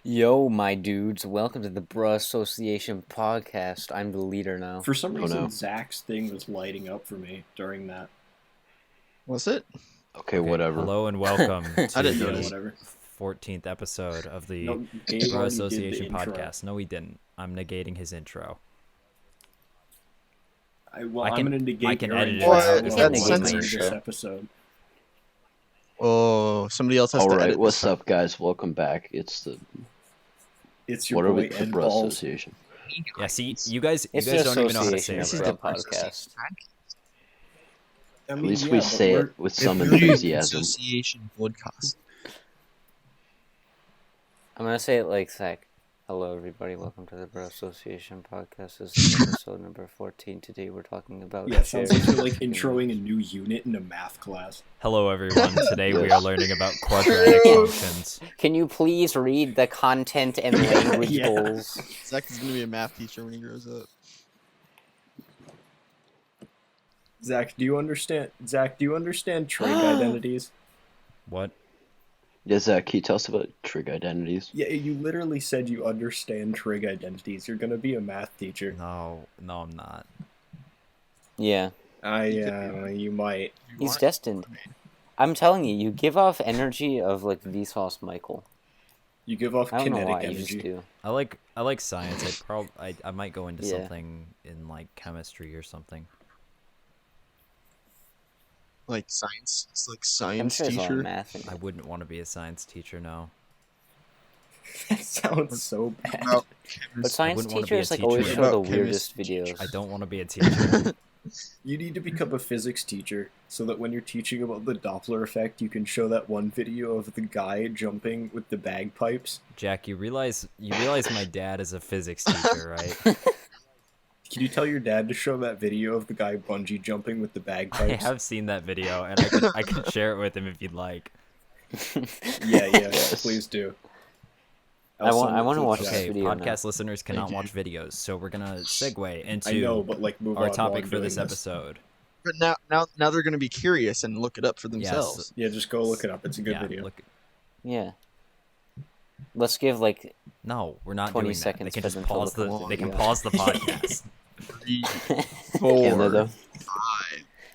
Yo, my dudes, welcome to the Bruh Association podcast. I'm the leader now. For some reason, no. Zach's thing was lighting up for me during that. Was it? Okay, whatever. Hello and welcome to I didn't Yeah, notice. whatever. 14th episode of the No, Gabe Bro already Association did the intro. podcast. No, he didn't. I'm negating his intro. I'm I can- going to negate I can your edit it intro out. as That's well in censorship. this episode. Oh, somebody else has to Alright, edit what's this. up, guys? Welcome back. It's the It's your what are boy we? The Ed Bro Balls. Association. Yeah, see, you guys It's don't the even know how to say Association it. of bro. Bruh podcast. I At mean, least yeah, we but say we're- it with some It's really enthusiasm. Association podcast. I'm gonna say it like Zach. Hello, everybody. Welcome to the Bruh Association podcast. This is episode number 14. Today we're talking about. Yeah, it sounds like you're like sharing introing a new unit in a math class. Hello, everyone. Today we are learning about quadratic functions. Can you please read the content and language Yeah. goals? Zach is gonna be a math teacher when he grows up. Zach, do you understand? Trig identities? What? Yeah, Zach, can you tell us about trig identities? Yeah, you literally said you understand trig identities. You're gonna be a math teacher. No, I'm not. Yeah, You might. he's destined. I'm telling you, you give off energy of like Vsauce Michael. You give off I don't know kinetic why you just energy. do. I like science. I might go into Yeah. something in like chemistry or something. Like science. It's like I'm science sure there's a lot of teacher. math in I it. wouldn't want to be a science teacher. No. That sounds so bad. About But science wouldn't wanna be a teachers like always teacher. show the About weirdest chemistry videos. I don't want to be a teacher. You need to become a physics teacher so that when you're teaching about the Doppler effect, you can show that one video of the guy jumping with the bagpipes. Jack, you realize my dad is a physics teacher, right? Can you tell your dad to show that video of the guy bungee jumping with the I bagpipes? have seen that video, and I can share it with him if you'd like. Yeah, please do. I want to watch chat. this Okay, video now. podcast listeners cannot you. watch videos, so we're gonna segue into I know, but like move our on while topic I'm for doing this episode. But now they're gonna be curious and look it up for themselves. Yeah, just go look it up. It's a good Yeah, video. look, Yeah. Let's give like no, we're not 20 doing that. They seconds can for just them to pause look the. along, They can yeah. pause the podcast. 3, Can they 4, though? 5.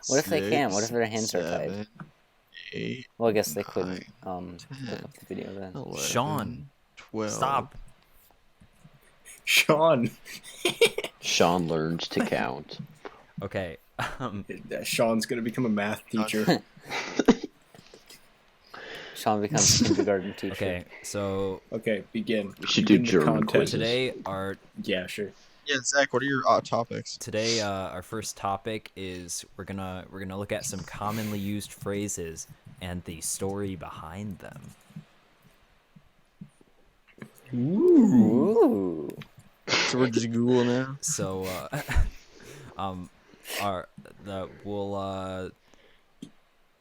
What if they can't? What if their hands are tied? 7, 8, well, I guess they couldn't 9, look up the video then. 11, Sean, 12. Stop. Sean. Sean learns to count. Okay. Sean's gonna become a math teacher. Sean becomes kindergarten teacher. Okay. So Okay, begin. We should do Begin the German content. quizzes. Yeah, sure. Yeah, Zach, what are your topics? Today, our first topic is we're gonna look at some commonly used phrases and the story behind them. Ooh. So we're just Google now. So,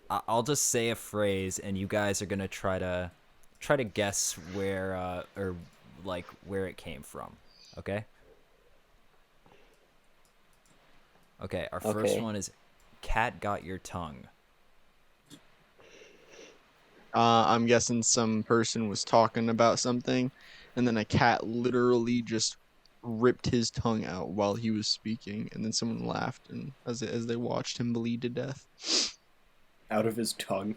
I'll just say a phrase, and you guys are gonna try to guess where or like where it came from. Okay. Okay. Our first Okay. one is, "Cat got your tongue." I'm guessing some person was talking about something, and then a cat literally just ripped his tongue out while he was speaking, and then someone laughed, and as they watched him bleed to death. Out of his tongue.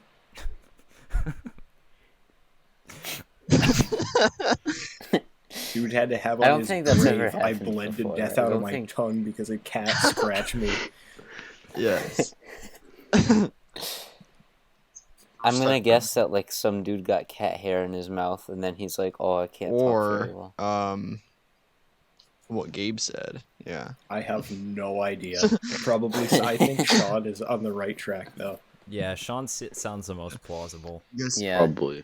Dude had to have on I don't his think that's grave, ever I happened bled before. to death I out of don't my think- tongue because a cat scratched me. Yes. I'm gonna guess that like some dude got cat hair in his mouth, and then he's like, "Oh, I can't talk very Or well." what Gabe said. Yeah. I have no idea. Probably, I think Sean is on the right track though. Yeah, Sean sounds the most plausible. Yeah. Probably.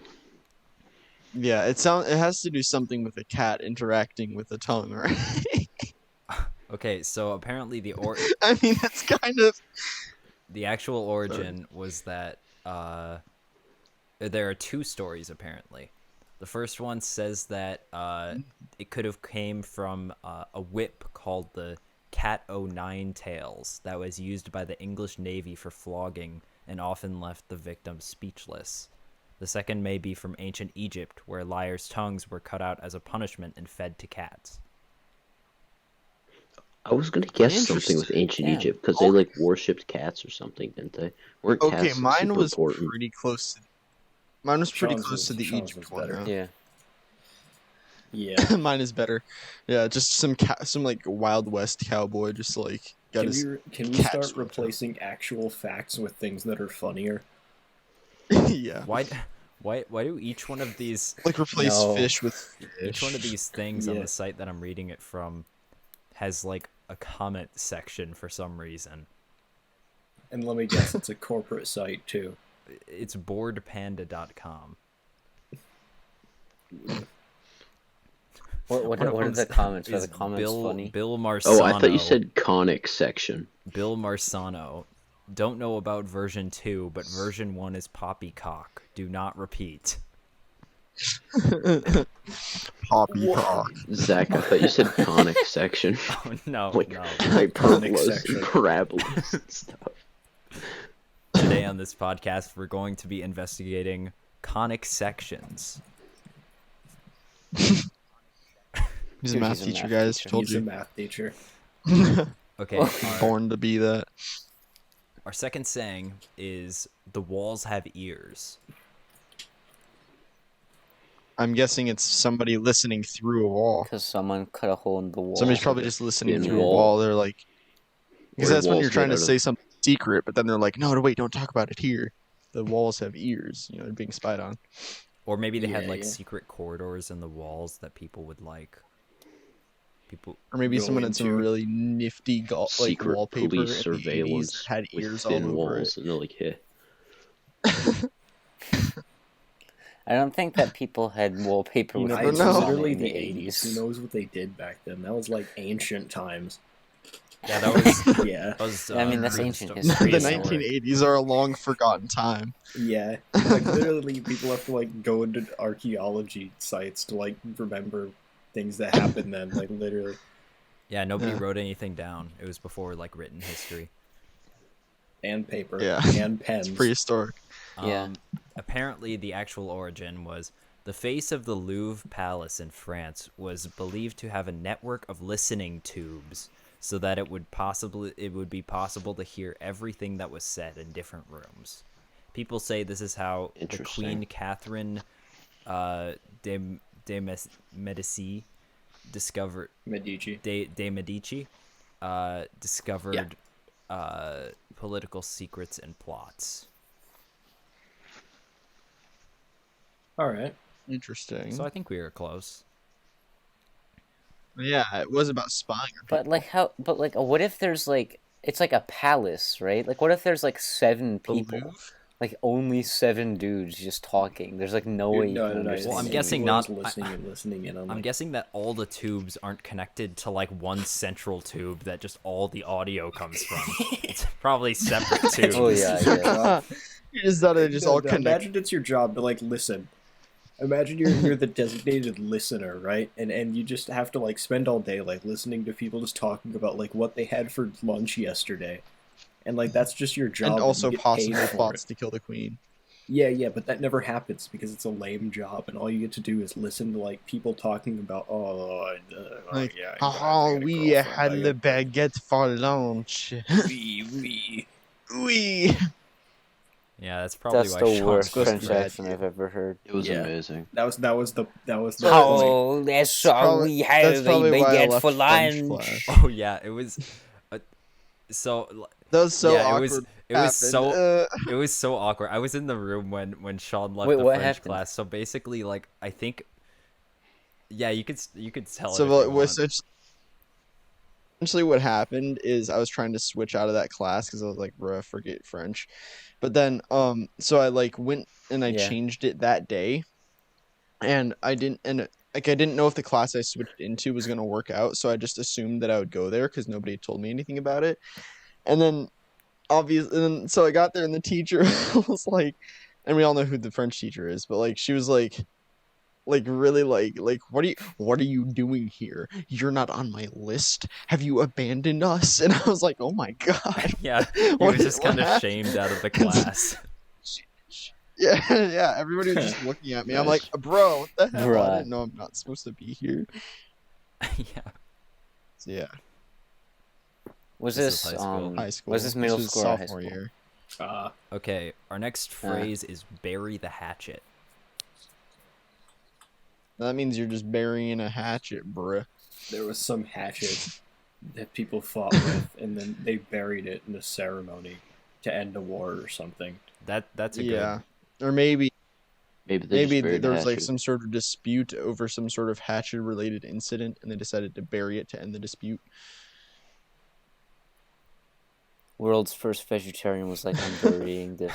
Yeah. It has to do something with a cat interacting with a tongue, right? Okay, so apparently the I mean, that's kind of. the actual origin was that there are two stories apparently. The first one says that it could have came from a whip called the Cat O' Tails that was used by the English Navy for flogging and often left the victim speechless. The second may be from ancient Egypt, where liars' tongues were cut out as a punishment and fed to cats. I was gonna guess something with Interesting. ancient Damn. Egypt because they like worshipped cats or something, didn't they? Weren't Okay, cats mine super was important? pretty close. Mine was pretty Sean's close was- to the Sean's Egypt was one. better. Now. Yeah. Yeah. Mine is better. Yeah, just some like Wild West cowboy, just like got Can his. we cat start swept up. replacing actual facts with things that are funnier? Yeah. Why do each one of these Like replace No. fish with fish. each one of these things on Yeah. the site that I'm reading it from has like a comment section for some reason? And let me guess, it's a corporate site too. It's boredpanda.com. What One of are the them's- comments? Are is the comments Bill, funny? Bill Marsano. Oh, I thought you said conic section. Bill Marsano. Don't know about version 2, but version 1 is poppycock. Do not repeat. Poppycock. Zach, I thought you said conic section. Oh, no, Like no. hyperbolas section. and parabolas and stuff. Today on this podcast, we're going to be investigating conic sections. He's a Dude, math he's a teacher, math guys. teacher. Told He's a you. math teacher. Okay, Born to be that. our second saying is the walls have ears. I'm guessing it's somebody listening through a wall. Because someone cut a hole in the wall. Somebody's probably just listening In through a wall. wall. They're like, because Or that's when walls you're trying made to out say of- something secret, but then they're like, no, wait, don't talk about it here. The walls have ears. You know, they're being spied on. Or maybe they had Yeah, like yeah. secret corridors in the walls that people would like. People. Or maybe Go someone had some into really nifty like Secret wallpaper police in the 80s surveillance that had with ears all thin over walls, it. and they're like, "Hey, I don't think that people had wallpaper You with know, never ears it's know. on it literally in the the 80s. 80s. Who knows what they did back then? That was like ancient times. Yeah, that was. Yeah. That was I mean, that's prehisto- ancient The history. prehistoric. 1980s are a long forgotten time. Yeah. Like literally people have to like go into archaeology sites to like remember things that happened then. Like literally. Yeah, nobody Yeah. wrote anything down. It was before like written history. And paper. Yeah. And pens. It's prehistoric. Yeah. Apparently, the actual origin was the face of the Louvre Palace in France was believed to have a network of listening tubes, so that it would be possible to hear everything that was said in different rooms. People say this is how the Interesting. Queen Catherine de Medici discovered Medici. de Medici discovered political secrets and plots. Alright. Interesting. So I think we were close. Yeah, it was about spying. on But like how? But like, what if there's like it's like a palace, right? Like, what if there's like 7 people. people, Louvre? like only 7 dudes just talking? There's like no way you can understand. Well, I'm anything. guessing People not- just listening in on I'm like, guessing that all the tubes aren't connected to like one central tube that just all the audio comes from. It's probably separate tubes. Oh yeah, yeah. You just thought they just No, all no, connect. Imagine it's your job to like listen. Imagine you're the designated listener, right? And you just have to like spend all day like listening to people just talking about like what they had for lunch yesterday, and like that's just your job. And also you get paid possible for plots it. to kill the queen. Yeah, but that never happens because it's a lame job, and all you get to do is listen to like people talking about Like, yeah. oh, we had the baguette for lunch. we. We. Yeah, that's probably That's why the Sean's worst supposed to French be- accent I've ever heard. it was Yeah. amazing." That was the Oh, that's all probably- we that's have. probably We why I get left for French lunch. class. Oh yeah, it was. So That was so yeah, awkward. it was so Happened. it was so awkward. I was in the room when Sean left Wait, the what French happened? class. So basically, like I think, yeah, you could tell So it. what If you was want. essentially what happened is I was trying to switch out of that class because I was like, bro, forget French. But then so I like went and I Yeah. changed it that day, and I didn't know if the class I switched into was gonna work out, so I just assumed that I would go there because nobody told me anything about it. And then so I got there and the teacher was like, and we all know who the French teacher is, but like she was like really like what are you doing here? You're not on my list. Have you abandoned us? And I was like, oh my god. Yeah, he What was just what kind of happened? shamed out of the class. Yeah, yeah. Everybody was just looking at me. I'm like, bro, what the hell? I Bruh. didn't know I'm not supposed to be here. Yeah. So, yeah, Was This this is high school. high school. Was this middle was school or high sophomore school? year. Okay, our next phrase is bury the hatchet. That means you're just burying a hatchet, bruh. There was some hatchet that people fought with, and then they buried it in a ceremony to end a war or something. That's a Yeah, or maybe Maybe they just buried there was like Hatchet. some sort of dispute over some sort of hatchet-related incident, and they decided to bury it to end the dispute. World's first vegetarian was like, I'm burying this.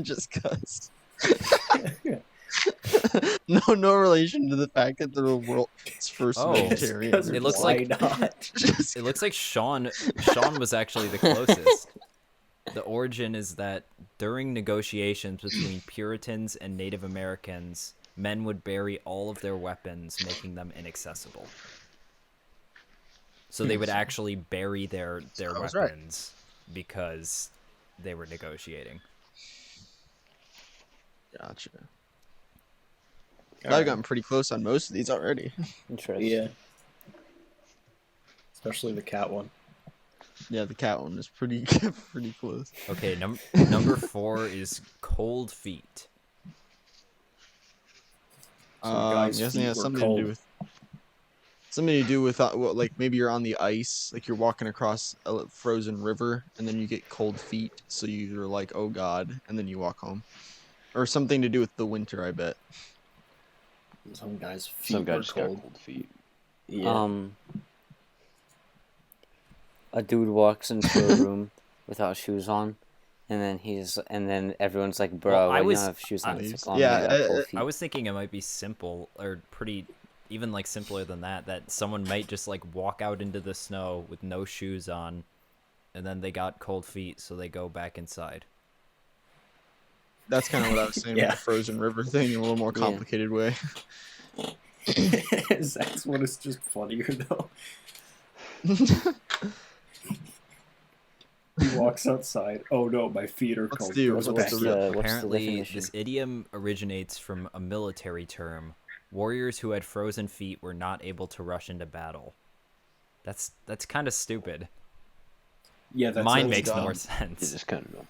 Just cause. No relation to the fact that they're the world's first Oh. vegetarian. Because It looks why like- not? Just It looks like Sean was actually the closest. The origin is that during negotiations between Puritans and Native Americans, men would bury all of their weapons, making them inaccessible. So they would actually bury their I was right. weapons because they were negotiating. Gotcha. I've gotten pretty close on most of these already. Interesting. Yeah. Especially the cat one. Yeah, the cat one is pretty pretty close. Okay, number 4 is cold feet. Some guy's Yes, feet yeah, were something cold. to do with something to do with well, like maybe you're on the ice, like you're walking across a frozen river, and then you get cold feet, so you're like, oh god, and then you walk home, or something to do with the winter, I bet. Some guy's feet Some guy were just got cold. cold feet. Yeah. A dude walks into a room without shoes on, and then everyone's like, "Bro, Well, why I you was- don't have shoes on?" It's like, "Oh, Yeah, man, I got cold feet." I was thinking it might be simple or pretty even like simpler than that someone might just like walk out into the snow with no shoes on and then they got cold feet so they go back inside. That's kind of what I was saying Yeah. with the frozen river thing in a little more Yeah. complicated way. Zach's one is just funnier though. He walks outside. Oh no, my feet are What's cold. the- Goes what's back the in. real- what's the Apparently definition? this idiom originates from a military term. Warriors who had frozen feet were not able to rush into battle. That's kind of stupid. Yeah, that's Mine that's makes dumb. more It's sense. just kind of dumb.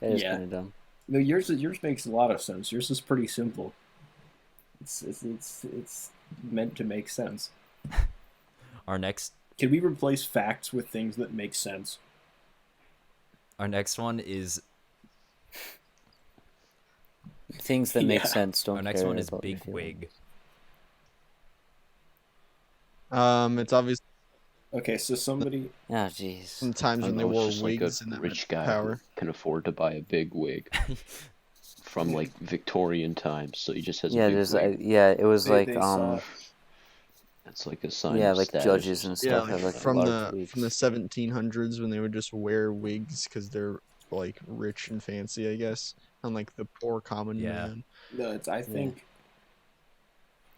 That is Yeah. kind of dumb. No, yours makes a lot of sense. Yours is pretty simple. It's meant to make sense. Our next Can we replace facts with things that make sense? one is Things that make Yeah. sense don't our next care one is about your big feelings. wig. It's obvious Okay, so somebody. Oh, jeez. some times I when don't they know, it's wore just like wigs a and that rich meant guy who power. can afford to buy a big wig from like Victorian times, so he just has Yeah, a big there's wig. yeah, it was They- like they saw- It's like a sign yeah, of like status judges or and something. Yeah, stuff have like like from large the wigs. from the 1700s when they would just wear wigs because they're like rich and fancy, I guess, unlike the poor common Yeah. man. No, it's, I think.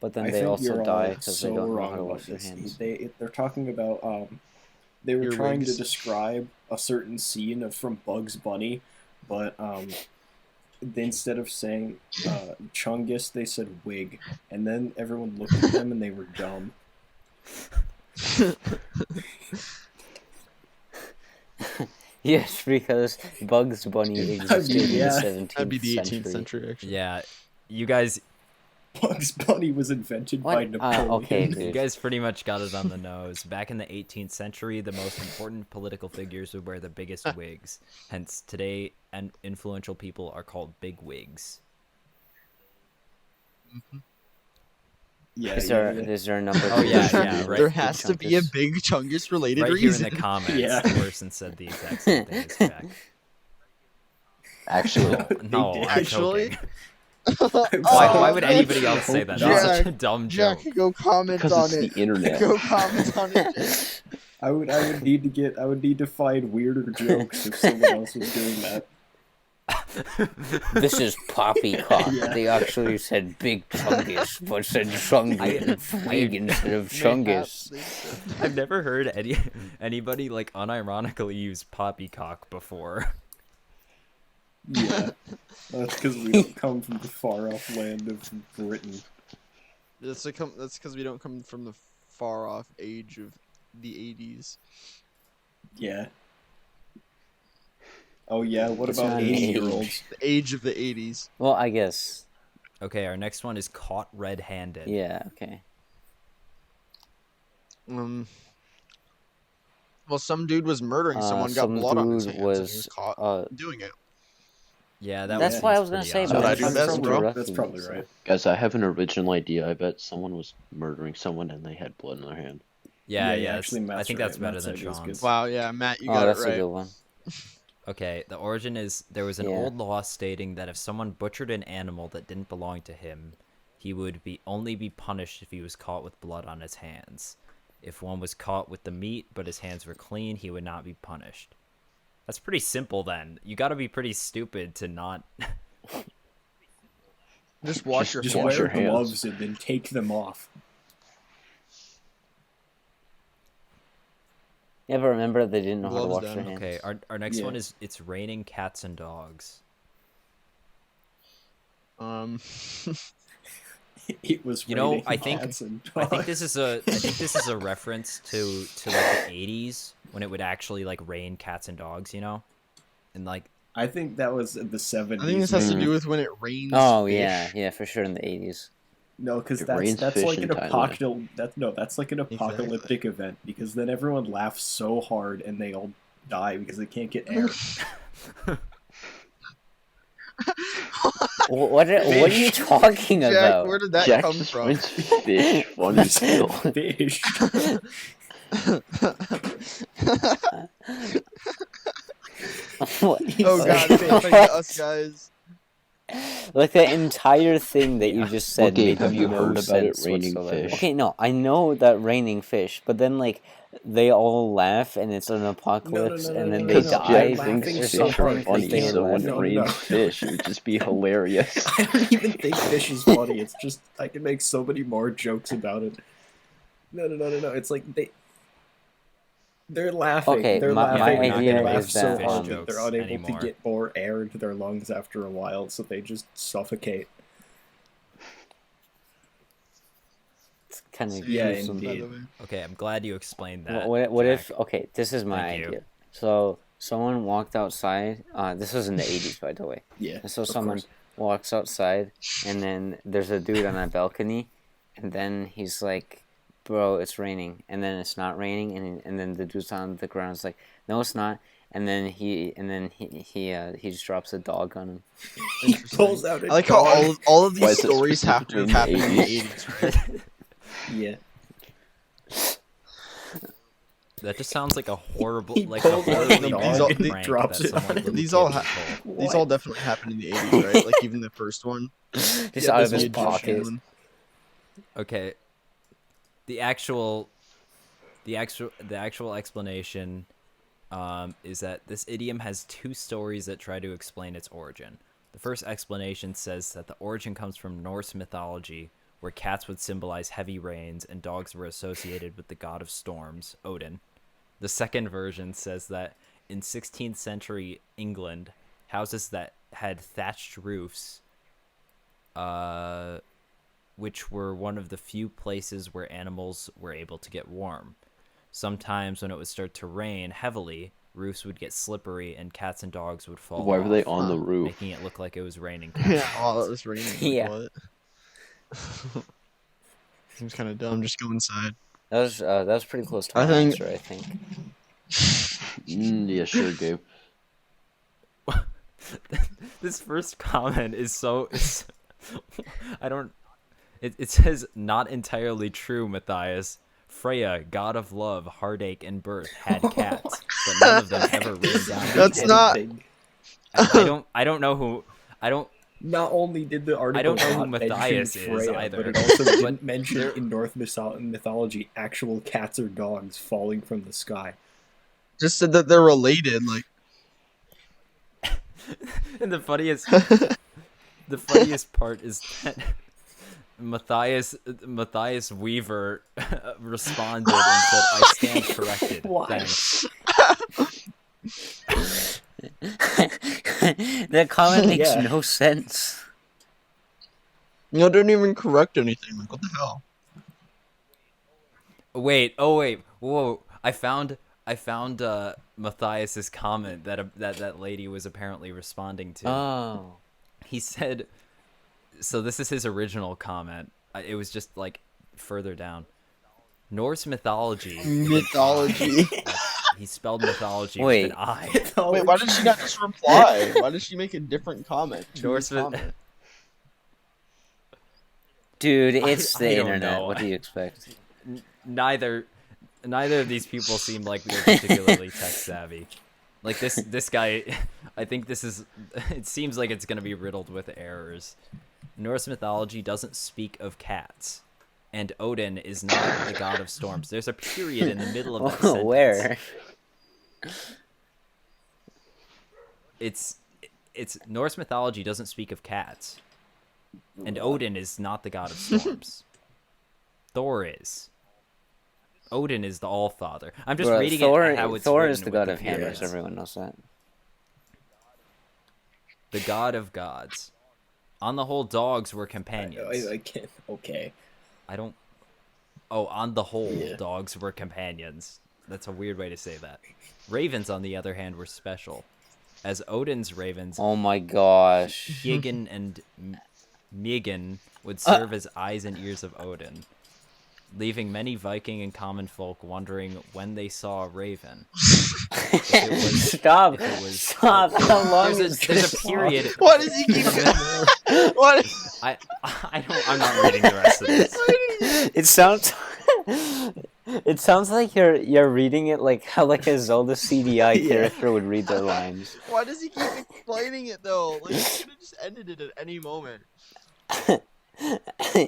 But then I they think also you're die all because so they don't know wrong how to about wash their this. hands. They're talking about they were Your trying wigs. to describe a certain scene from Bugs Bunny, but they, instead of saying Chungus, they said wig, and then everyone looked at them and they were dumb. Yes, because Bugs Bunny existed in yeah. the 17th That'd be the 18th century. century, actually. Yeah, you guys Bugs Bunny was invented by What? Napoleon. Okay, You dude. guys pretty much got it on the nose. Back in the 18th century, the most important political figures would wear the biggest wigs. Hence, today, and influential people are called big wigs. Yeah, Is yeah, there yeah. is there a number? Oh, yeah, for yeah, big right. There has to be a chunkus? big Chungus related Right here in reason. the comments, Yeah. the person said the exact same thing as Jack. Actually, No, did. I'm Actually? joking. I'm Why sorry. would anybody else say that? That's such a Jack- dumb joke. Jack, go comment because on it's it. the internet. Go comment on it. Jack. I would need to find weirder jokes if someone else was doing that. This is poppycock. Yeah. They actually said big chungus, but said chungus, wig instead of chungus. I've never heard anybody like unironically use poppycock before. Yeah, that's because we don't come from the far-off land of Britain. That's because we don't come from the far off age of the 80s. Yeah. Oh yeah, what It's about not an 80-year-olds? The age of the 80s. Well, I guess. Okay, our next one is caught red-handed. Yeah. Okay. Well, some dude was murdering someone, got Some blood on his dude hands, and he was, was caught doing it. Yeah, that That's one why I seems was gonna pretty say, odd. but but I it do comes best, from bro. the That's probably right. Guys, I have an original idea. I bet someone was murdering someone and they had blood in their hand. Yeah, Yeah, yeah. actually, I Matt's think right. that's better Matt's than idea is Sean's. good. Wow, yeah, Matt, you Oh, got that's it a right. good one. Okay, the origin is there was an Yeah. old law stating that if someone butchered an animal that didn't belong to him, he would only be punished if he was caught with blood on his hands. If one was caught with the meat but his hands were clean, he would not be punished. That's pretty simple then. You got to be pretty stupid to not Just wash your Just hands. wash wear your hands. gloves and then take them off. Yeah, but remember they didn't know how to Gloves wash down. their hands. Okay, our next Yeah. one is it's raining cats and dogs. It was You know, raining I think- cats and I think dogs. this is a reference to like the 80s when it would actually like rain cats and dogs, you know? And like I think that was in the 70s. I think this has to do with when it rains. Oh fish. yeah, for sure in the 80s. No, because It rains that's fish like in an Thailand. that's like an apocalyptic event because then everyone laughs so hard and they all die because they can't get air. What are you talking Jack, about? where did that Jack come just from? finds fish funny still. Fish. What? Oh god, it's happening to us guys. Like the entire thing that you just said Okay, made have you no heard about it sense raining whatsoever. fish? Okay, no, I know that raining fish, but then like they all laugh and it's an apocalypse and then they no. die Jack laughing thinks so fish hard are they funny, can't so when laugh. it No, rains no. fish, it would just be hilarious. I don't even think fish is funny. It's just I can make so many more jokes about it. No. It's like they're laughing. Okay, they're my laughing. and idea they laugh is so that, hard that jokes they're unable anymore. to get more air into their lungs after a while, so they just suffocate. It's kind of Yeah, gruesome. By indeed. the way. okay, I'm glad you explained that. What if? Jack. Okay, this is my Thank you. idea. So someone walked outside. This was in the 80s, by the way. Yeah. And so of someone course. walks outside, and then there's a dude on a balcony, and then he's like, "Bro, it's raining," and then it's not raining, and then the dude's on the ground. Is like, "No, it's not." And then he just drops a dog on him. He pulls out a I like how dog. all of Why these is it stories have to have specifically happened in in the the 80s, right? Yeah. That just sounds like a horrible He like a pulls out a horribly dog bad and he prank drops that it someone on would These get all people. These all definitely happened in the 80s, right? Like even the first one. Just Yeah, out of this his was pocket. one. Okay. The actual explanation is that this idiom has two stories that try to explain its origin. The first explanation says that the origin comes from Norse mythology, where cats would symbolize heavy rains and dogs were associated with the god of storms, Odin. The second version says that in 16th century England, houses that had thatched roofs, which were one of the few places where animals were able to get warm. Sometimes when it would start to rain heavily, roofs would get slippery and cats and dogs would fall Why were they off, on the roof? making it look like it was raining. Yeah, while it was raining. Like, Yeah. what? Seems kind of dumb. Just go inside. That was pretty close to I my think- answer, I think. Yeah, sure, Gabe. This first comment is I don't. It says not entirely true, Matthias. Freya, god of love, heartache, and birth, had cats, but none of them ever rained down. That's not- Anything. I don't know who. I don't. Not only did the article don't know who not mention Matthias is Freya, either. but it also didn't But mention in Norse mythology actual cats or dogs falling from the sky. Just said that they're related. Like, And the funniest part is that Matthias Weaver responded and said, "I stand corrected. Why? Thanks." That comment makes Yeah. no sense. You didn't even correct anything. Like, what the hell? Wait, whoa! I found Matthias's comment that lady was apparently responding to. Oh. He said, so this is his original comment. It was just like further down. Norse mythology. Mythology. He spelled mythology Wait. with an I. Wait, why did she not just reply? Why did she make a different comment to Norse his comment? Dude, it's I the don't internet. know. What do you expect? Neither of these people seem like they're particularly tech savvy. Like this guy, I think this is. It seems like it's gonna be riddled with errors. Norse mythology doesn't speak of cats, and Odin is not the god of storms. There's a period in the middle of that sentence. Where? It's Norse mythology doesn't speak of cats, and Odin is not the god of storms. Thor is. Odin is the All-Father. I'm just Bro, reading Thor, it how it's Thor written is the with god of periods. hammers. Everyone knows that. The god of gods. On the whole, dogs were companions. I can't. Okay. I don't. Oh, on the whole, Yeah. dogs were companions. That's a weird way to say that. Ravens, on the other hand, were special. As Odin's ravens, Oh my gosh. Hygin and Mygin would serve as eyes and ears of Odin, leaving many Viking and common folk wondering when they saw a raven. Stop. if it was- Stop. How long is There's this? a period. Why does he keep? What? I'm not reading the rest of this. It sounds. It sounds like you're reading it like how like a Zelda CDI Yeah. character would read their lines. Why does he keep explaining it though? Like, he could have just ended it at any moment.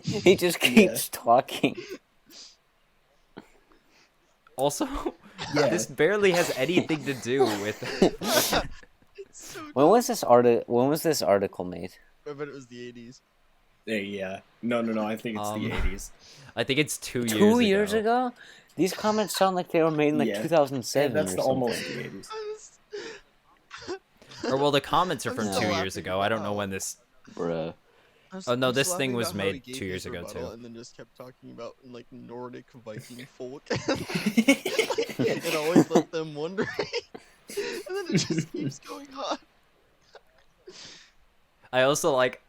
He just keeps talking. Also, Yeah. this barely has anything to do with. It's so When was this article made? I bet it was the 80s. Yeah. No. I think it's the 80s. I think it's 2 years. 2 years ago? These comments sound like they were made in like Yeah. 2007 That's or the, something. almost the 80s. Or well, the comments are I'm from still 2 years laughing ago. I don't know about- when this. Bruh. Oh, no, I'm this just thing laughing was about how he made gave 2 years his ago, rebuttal too. And then just kept talking about like Nordic Viking folk. It always left them wondering. And then it just keeps going on. I also like.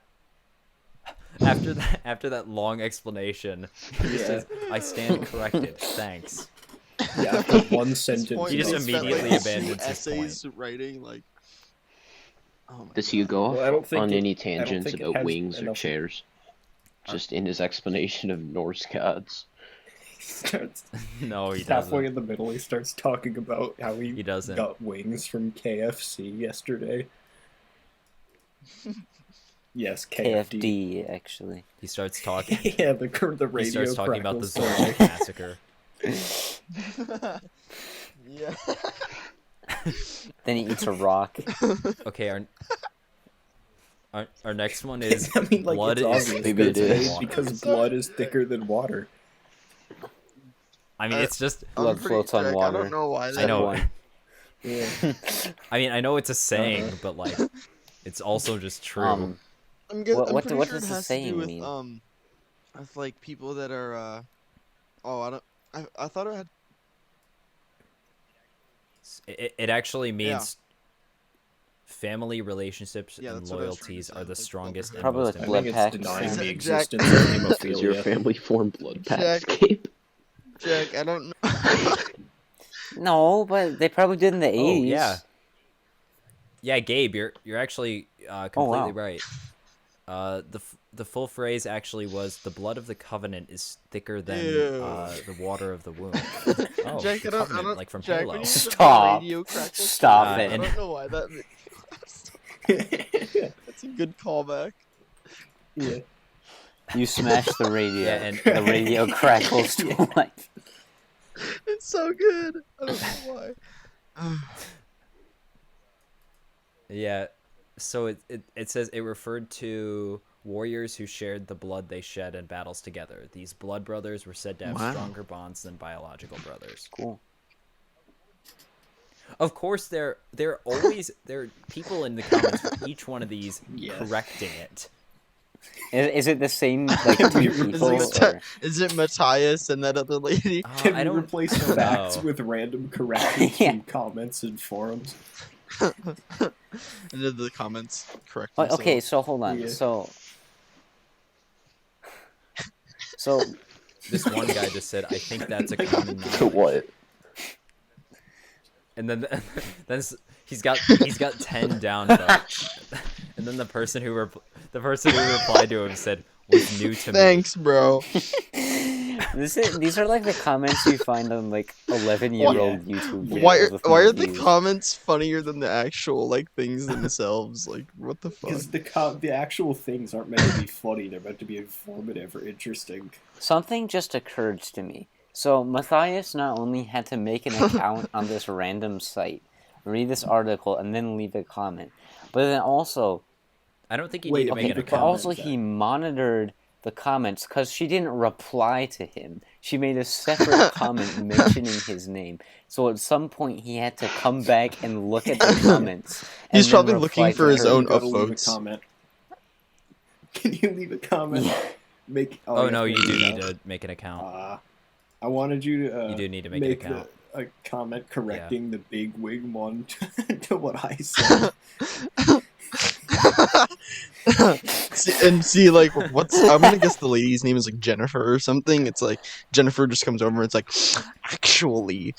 After that long explanation, he just Yeah. says, "I stand corrected. Thanks." Yeah, after one At this sentence. point, He just they spent, immediately like, abandons 2 his essays writing like. Oh my Does he go off Well, I don't think on it- any I don't tangents think it about has wings or enough- chairs? Just in his explanation of Norse gods. He starts No, he halfway doesn't. in the middle. He starts talking about how He doesn't. got wings from KFC yesterday. Yes, KFD. KFD, actually. He starts talking. Yeah, the radio. He starts talking about the crackles Zodiac so massacre. Yeah. Then he eats a rock. Okay, our next one is I mean, like, blood it's is obvious Maybe thicker it that than it's is. water. because blood is thicker than water. I mean, it's just. Blood floats on Jack, water. I don't know why. I know. One. Yeah. I mean, I know it's a saying, Uh-huh. but like, it's also just true. Um, I'm What pretty what sure does it the has to saying do with mean? with like people that are oh, I don't. I thought it had. It actually means Yeah. family relationships Yeah, and that's what I was trying to loyalties say, are the like, strongest and Probably most like I blood think pact. it's denying the Exact- existence of Does your hemophilia. family form blood Jack. pactscape? Jack, I don't know. No, but they probably did in the 80s. Oh yeah, yeah, Gabe, you're actually completely wow. right. The full phrase actually was the blood of the covenant is thicker than Ew. the water of the womb. Oh, Jack, the I don't. covenant, like from Jack, Halo. when you said the Stop. radio crackle Stop sound, it. I don't know why that. That's a good callback. Yeah. You smashed the radio. Yeah, and- the radio crackles to life. It's so good. I don't know why. Yeah, so it says it referred to warriors who shared the blood they shed in battles together. These blood brothers were said to have Wow. stronger bonds than biological brothers. Cool. Of course, there are people in the comments for each one of these Yeah. correcting it. Is it the same like two we people? replace Or... Is it Matthias and that other lady? Can I we don't replace I don't facts know. with random corrections Yeah. from comments and forums? And then the comments correct Wait, okay, themselves. so hold on. Yeah. So This one guy just said, "I think that's a common knowledge." What? And then he's got 10 down votes. And then the person who replied to him said, "Was new to me." Thanks, bro. these are like the comments you find on like 11-year-old YouTube videos. Why with are no the views. comments funnier than the actual like things themselves? Like what the fuck? Because the actual things aren't meant to be funny; they're meant to be informative or interesting. Something just occurred to me. So Matthias not only had to make an account on this random site, read this article, and then leave a comment, but then also, I don't think you Wait, need to okay, make an but but account. also he monitored the comments because she didn't reply to him. She made a separate comment mentioning his name. So at some point he had to come back and look at the comments. And He's then probably reply looking to for his her. own You gotta leave a upvotes. comment. Can you leave a comment? Yeah. Make. Oh you no, have you to do make need it to make an account. up. I wanted you to. You do need to make an account. A comment correcting the big wig one to what I said. See, like, I'm gonna guess the lady's name is like Jennifer or something. It's like Jennifer just comes over and it's like, actually,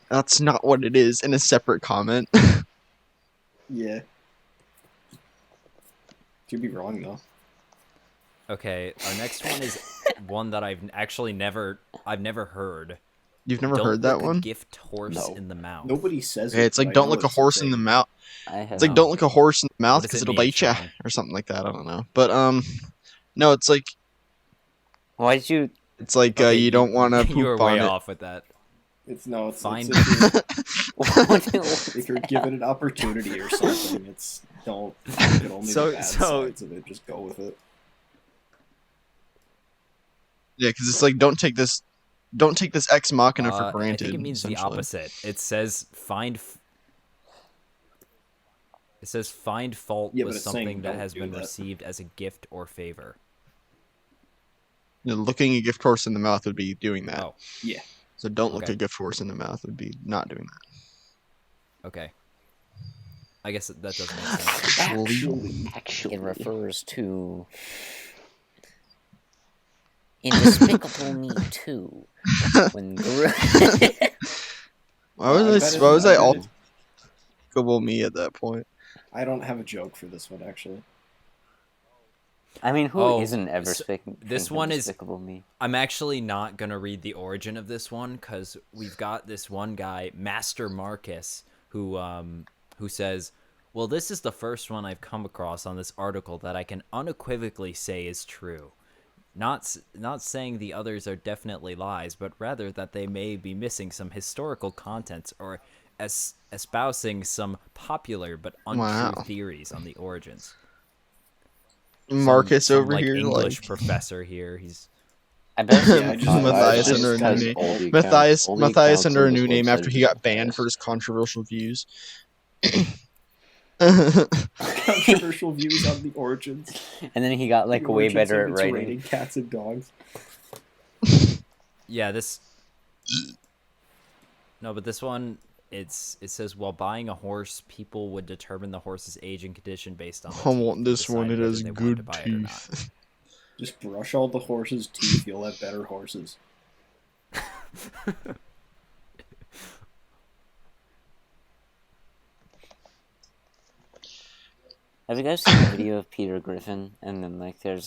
that's not what it is in a separate comment. Yeah. Could be wrong though. Okay, our next one is one that I've never heard. You've never Don't heard that look a one? gift horse No. in the mouth. Nobody says Yeah, it. it's like but I don't know look a it's horse in thing. the mouth. I have It's like No. don't look a horse in the mouth does because it it'll mean, bite ya Sean? or something like that. I don't know, but no, it's like Why did you? Okay, you don't want to You were poop on way it. off with that. It's Fine. if you're given an opportunity or something, it's don't look at only So- the bad so- sides of it. Just go with it. Yeah, because it's like don't take this ex machina for I granted. think it means the essentially. opposite. It says find fault Yeah, but with it's saying something that don't has do been that. received as a gift or favor. You know, looking a gift horse in the mouth would be doing that. Oh, Yeah. So don't look Okay. a gift horse in the mouth would be not doing that. okay. I guess that doesn't make sense. Actually. It refers to in Despicable Me 2 when Why was I all Despicable Me at that point? I don't have a joke for this one actually. I mean, who Oh, not ever so thinking this one is- Despicable Me? I'm actually not gonna read the origin of this one because we've got this one guy, Master Marcus, who says, "Well, this is the first one I've come across on this article that I can unequivocally say is true. Not saying the others are definitely lies, but rather that they may be missing some historical contents or espousing some popular but untrue Wow. theories on the origins." Marcus Some, over like, here, English like professor here. He's I bet Yeah, I just Matthias just under a new has name. all the Matthias all the Matthias accounts under on a this new name website after are he just got banned biased. for his controversial views. Controversial views on the origins. and then he got like The way origins better of at its writing. raining cats and dogs. Yeah, this. No, but this one, it says while buying a horse, people would determine the horse's age and condition based on. the I teeth want and this one. decide It whether has they wanted to good buy it or not. teeth. Just brush all the horse's teeth, you'll have better horses. Have you guys seen the video of Peter Griffin? And then like there's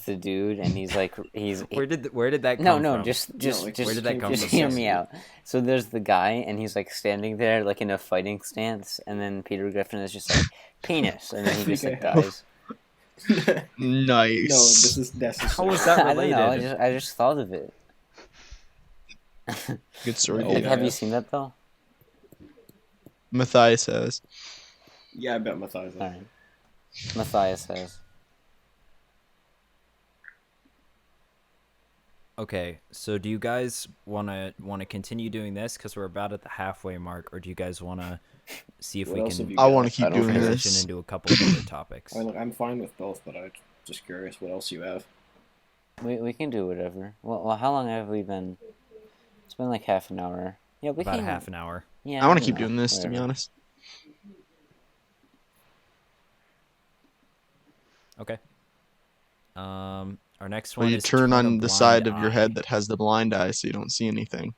the dude, and he's like Where did that come no from? just like, just where did that come just from? hear me out. So there's the guy, and he's like standing there like in a fighting stance, and then Peter Griffin is just like penis, and then he just like think I have. dies. Nice. No, this is necessary. How was that I don't know. related? I just thought of it. Good story. Oh, Like, Gabe. have yeah. you seen that though? Matthias says. Yeah, I bet Matthias. All right. Matthias says. Okay, so do you guys wanna continue doing this because we're about at the halfway mark, or do you guys wanna see if What we else can have you I got? want to I keep don't doing care. transition this. into a couple of other topics? I mean, look, I'm fine with both, but I'm just curious what else you have. We can do whatever. Well, how long have we been? It's been like half an hour. Yeah, we About can. half an hour. Yeah, I want to don't keep know, doing this, to be whatever. honest. Okay. Our next Well, one you is turn a on the blind side of your eye. head that has the blind eye, so you don't see anything.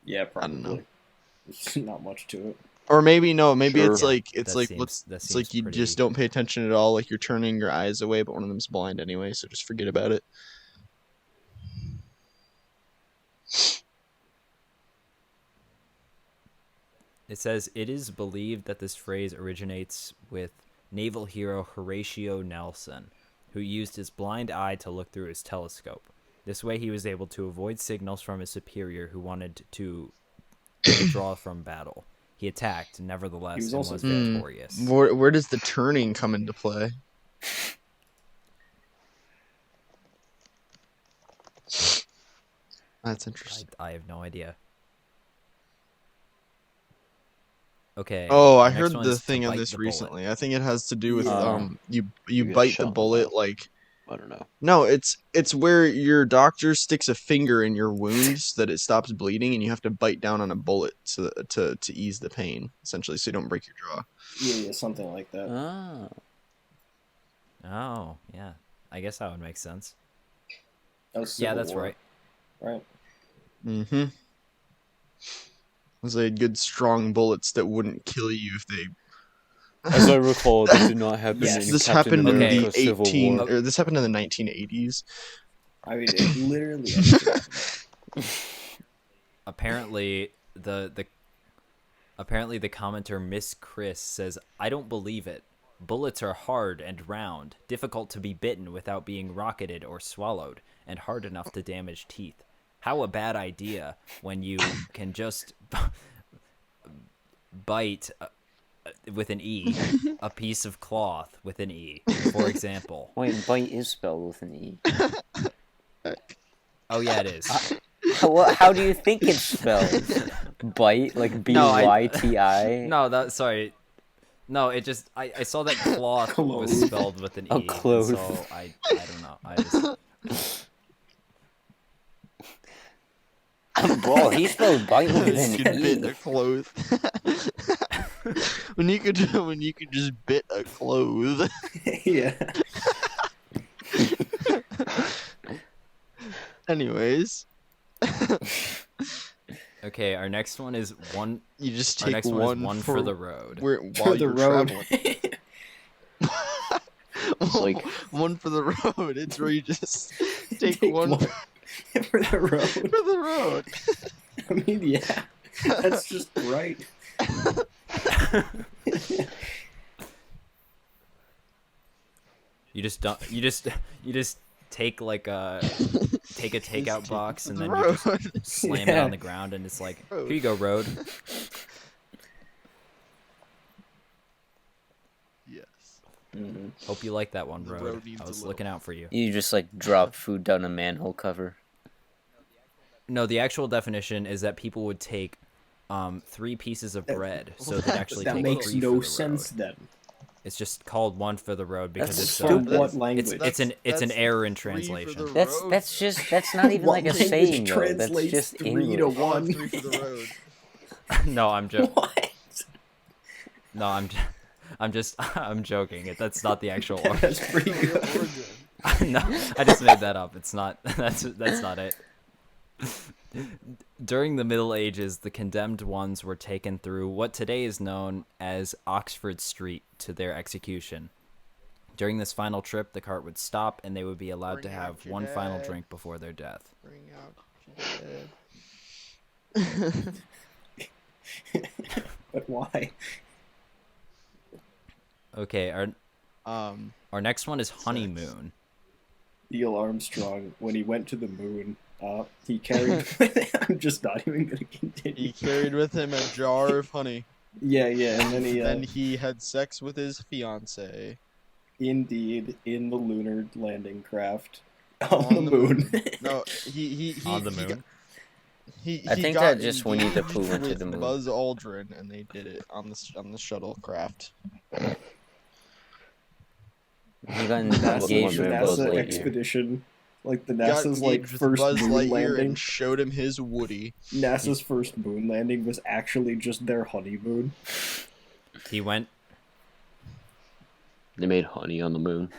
Yeah, I don't know. probably. There's not much to it. Or maybe no, maybe Sure. it's Yeah, like that seems it's like you pretty... just don't pay attention at all, like you're turning your eyes away, but one of them's blind anyway, so just forget about it. It says it is believed that this phrase originates with naval hero Horatio Nelson, who used his blind eye to look through his telescope. This way he was able to avoid signals from his superior who wanted to withdraw from battle. He attacked, nevertheless, He was and also- was Hmm. victorious. Where does the turning come into play? That's interesting. I have no idea. Okay. Oh, I next heard one the is to thing on bite this the bullet. recently. I think it has to do with Yeah. you You get bite shot the in the bullet mouth. like I don't know. no, it's where your doctor sticks a finger in your wound so that it stops bleeding, and you have to bite down on a bullet to ease the pain, essentially, so you don't break your jaw. Yeah, something like that. Oh. Oh, yeah. I guess that would make sense. That was Yeah, Civil that's War, right. Right. Mm-hmm. Those are good, strong bullets that wouldn't kill you if they. As I recall, that did not happen Yes. in This Captain happened in the America Civil War. this happened in the 1980s. I mean, it literally anything. Apparently the commenter Miss Chris says, "I don't believe it. Bullets are hard and round, difficult to be bitten without being rocketed or swallowed, and hard enough to damage teeth. How a bad idea when you can just bite with an E a piece of cloth with an E, for example." Wait, bite is spelled with an E. Oh yeah, it is. How do you think it's spelled? Bite, like B-Y-T-I? No, sorry. No, it just I saw that cloth was Clothes. spelled with an E. Oh, clothes. So I don't know. I just Bro, he spelled bite with You could an bit E. a clothes. when you could just bit a clothes. Yeah. Anyways, Okay, our next one is one. you just Our take next one is one for the road. while For the you're road. traveling. It's like one for the road. It's where you just take, Take one one. For the road. for the road. I mean, yeah. That's just right. You just don't. You just take like a takeout box and The then you just road. slam it Yeah. on the ground and it's like, Road. here you go, road. Yes. Mm-hmm. Hope you like that one, The road. road needs I a was little- looking out for you. You just like drop food down a manhole cover. No, the actual definition is that people would take 3 pieces of bread, so they'd actually That take makes 3 no for the sense road. then. It's just called one for the road because That's it's stupid. From what That's- language? it's an That's error in 3 for the translation. That's not even What like a language saying though. That's translates just 3 English. to I'll 1? have 3 for the road. No, I'm joking. What? No, I'm joking. That's not the actual origin. That's pretty good. No, I just made that up. It's not. That's not it. During the Middle Ages, the condemned ones were taken through what today is known as Oxford Street to their execution. During this final trip, the cart would stop and they would be allowed to Bring out have your one final dad. drink before their death. Bring out your dad. But why? Okay, Um, our next one is Honeymoon. Neil Armstrong, when he went to the moon, he carried... I'm just not even going to he continue. carried with him a jar of honey. Yeah, and then he... Then he had sex with his fiance. indeed in the lunar landing craft on the moon. No, he On the he moon? got- He I think got that just Winnie the engaged Pooh went to with the moon. Buzz Aldrin, and they did it on the shuttlecraft. He got NASA's engaged with Buzz NASA Lightyear. expedition, like the Got NASA's like engaged with first Buzz moon Lightyear landing. and showed him his Woody. NASA's first moon landing was actually just their honeymoon. He went They made honey on the moon.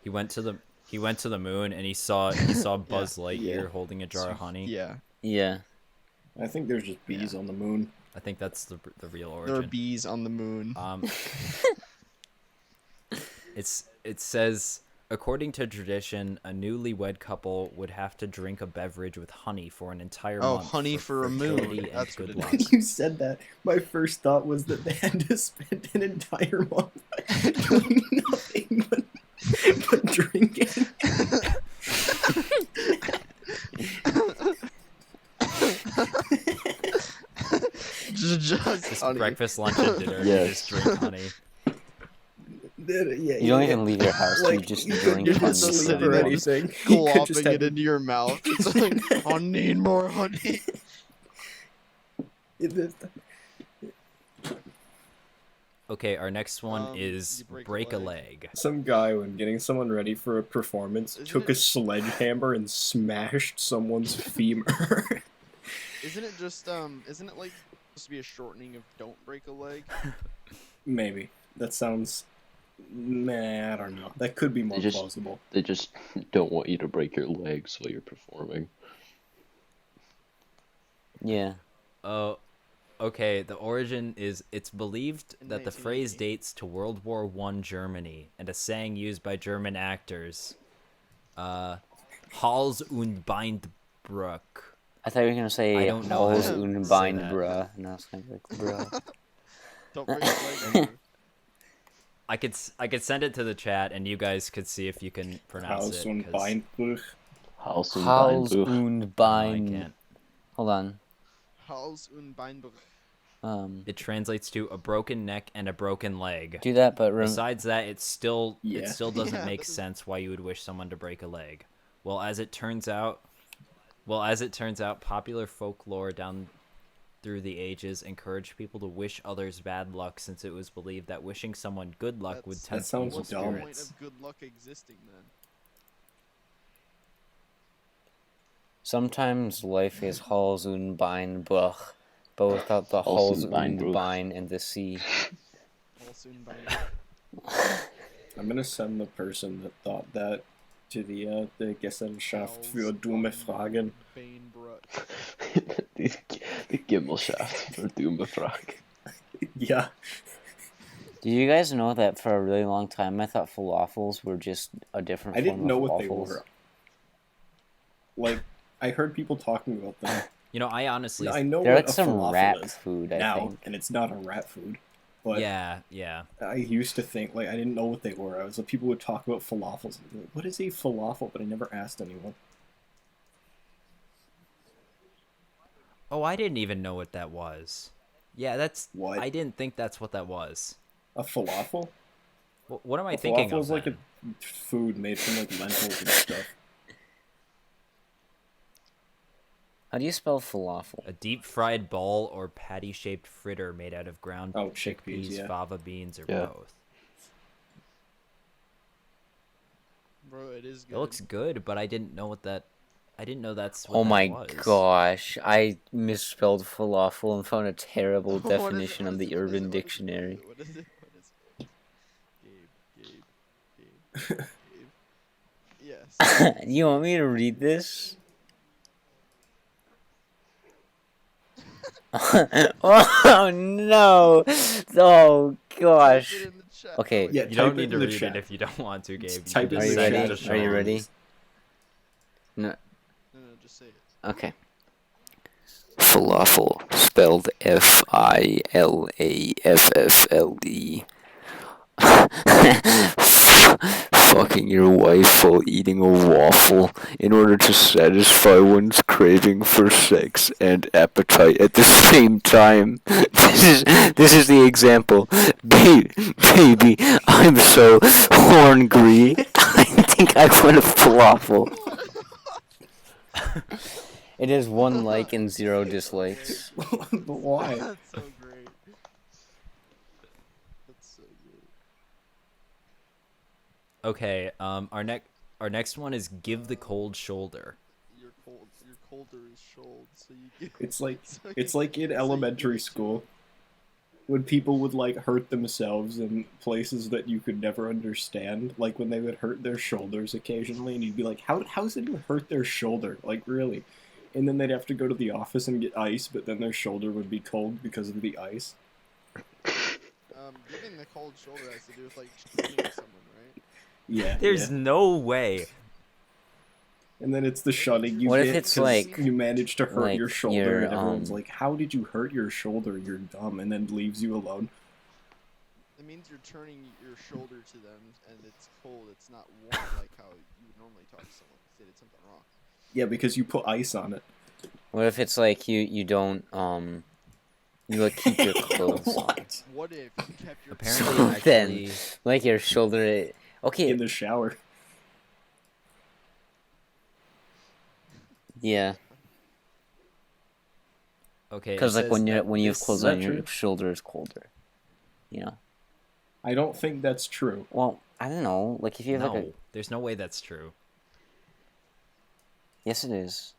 he went to the moon and he saw Buzz Lightyear Yeah. holding a jar of honey. Yeah, Yeah. I think there's just bees on the moon. I think that's the real there are origin. bees on the moon. It says, according to tradition, a newlywed couple would have to drink a beverage with honey for an entire Oh, month. honey for a moon. fertility and That's good what it luck. When you said that, my first thought was that they had to spend an entire month doing nothing but drinking. Just honey. Breakfast, lunch, and dinner. You Yes. just drink honey. Yeah, You don't even leave your house. You just drink you're honey. just for sleep a or month. anything. You could Glopping just it have- into your mouth. It's like, I need more honey. Okay, our next one You is break a leg. Some guy, when getting someone ready for a performance, Isn't took it- a sledgehammer and smashed someone's femur. Isn't it just isn't it like supposed to be a shortening of don't break a leg? Maybe. That sounds... Nah, I don't know. That could be more just- plausible. They just don't want you to break your legs while you're performing. Yeah. Oh, okay. The origin is it's believed In that the phrase 1980. dates to World War I Germany and a saying used by German actors. Hals und Beinbruch. I thought you were gonna say I don't know how Hals to und say Bein, that. bruh. And I was kind of like, bruh. Don't break a leg. I could send it to the chat and you guys could see if you can pronounce Haus it. und 'cause Beinbruch. Hals und Hals Beinbruch. und I Bein. can't. Hold on. Hals und Beinbruch. It translates to a broken neck and a broken leg. Do that, but Besides that, it still Yeah. doesn't Yeah, make that is- sense why you would wish someone to break a leg. Well, as it turns out, popular folklore down through the ages encouraged people to wish others bad luck, since it was believed that wishing someone good luck would That's- tempt sounds evil What's the dumb. point spirits. of good luck existing then? sometimes life is Hals und Bein, bruch, but without the Hals Hals und und Beinbruch. Bein and the sea. Hals und Beinbruch. I'm gonna send the person that thought that to the Gesellschaft für Hals dumme und Fragen. Beinbruch. Die Gimmelschaft für dumme Fragen. Yeah. Did you guys know that for a really long time I thought falafels were just a different I form didn't know of what they waffles? were. Like, I heard people talking about them. You know, I honestly, I know They're what like a some falafel rat is food, I now, think. and it's not a rat food. But yeah. I used to think, like, I didn't know what they were. I was like, people would talk about falafels. And be like, what is a falafel? But I never asked anyone. Oh, I didn't even know what that was. Yeah, that's What? I didn't think that's what that was. A falafel? What am I A thinking falafel of? is like a then? food made from like lentils and stuff. How do you spell falafel? A deep fried ball or patty shaped fritter made out of ground Oh, chickpeas, yeah. fava beans, or Yeah. both. Bro, it is good. It looks good, but I didn't know that's what Oh that my was. gosh, I misspelled falafel and found a terrible What is it? definition What on is the it? What is Urban it? Dictionary. What is it? What is it? Gabe. Yes. You want me to read this? Oh no! Oh gosh. Type it in the chat. Okay. Oh, Yeah, You type don't it need in to the read chat. it if you don't want to, Gabe. You Type can in Are just you the say it ready? chat. to Are you Sean. ready? No. No, just say it. Okay. Falafel, spelled F-I-L-A-F-F-L-E. fucking your wife while eating a waffle in order to satisfy one's craving for sex and appetite at the same time. This is the example. Baby, I'm so hungry. I think I want a falafel. It has 1 like and 0 dislikes. But why? That's so great. That's so good. Okay, our next one is give the cold shoulder. Your colder is shoulder, so you give. It's like in elementary school when people would like hurt themselves in places that you could never understand, like when they would hurt their shoulders occasionally, and you'd be like, how's anyone hurt their shoulder? Like, really? And then they'd have to go to the office and get ice, but then their shoulder would be cold because of the ice. Giving the cold shoulder has to do with like shooting someone, right? Yeah. There's yeah. no way. And then it's the shunning you What get if it's 'cause like- you managed to hurt like your shoulder, your, and everyone's like, "How did you hurt your shoulder? You're dumb," and then leaves you alone. It means you're turning your shoulder to them, and it's cold. It's not warm like how you would normally talk to someone if they did something wrong. Yeah, because you put ice on it. What if it's like you don't you like keep your clothes on? What? What if you kept your Apparently, So then- actually, Like your shoulder. Okay. In the shower. Yeah. okay. it Because like says when that you have this- clothes Is on, that your true? shoulder is colder. You know. I don't think that's true. Well, I don't know. Like if you have No, like a. there's no way that's true. Yes, it is.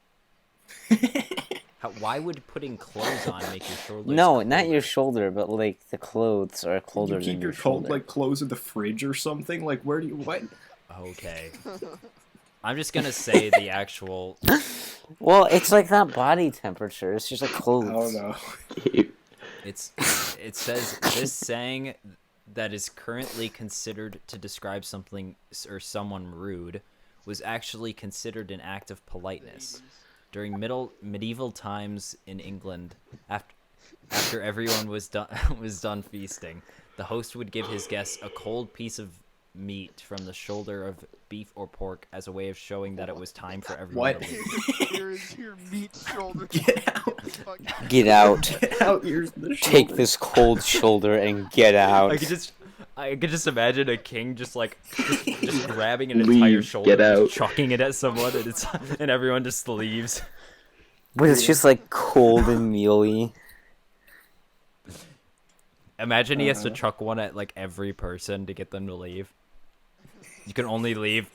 Why would putting clothes on make your shoulders? No, not colder? your shoulder, but like the clothes are colder You than keep your your cold shoulder. like clothes in the fridge or something. Like where do you what? Okay. I'm just gonna say the actual. Well, it's like not body temperature. It's just like I clothes. don't know. It says this saying that is currently considered to describe something or someone rude was actually considered an act of politeness during medieval times in England. After everyone was done feasting, the host would give his guests a cold piece of meat from the shoulder of beef or pork as a way of showing that it was time for everyone What? to leave. Here is your meat shoulder. Get out. Get out. Get out. Here's the Take shoulder. this cold shoulder and get out. I could just imagine a king just grabbing an Leave, entire shoulder, get out. just chucking it at someone, and everyone just leaves. But it's just like cold and mealy. Imagine he has to chuck one at like every person to get them to leave. You can only leave.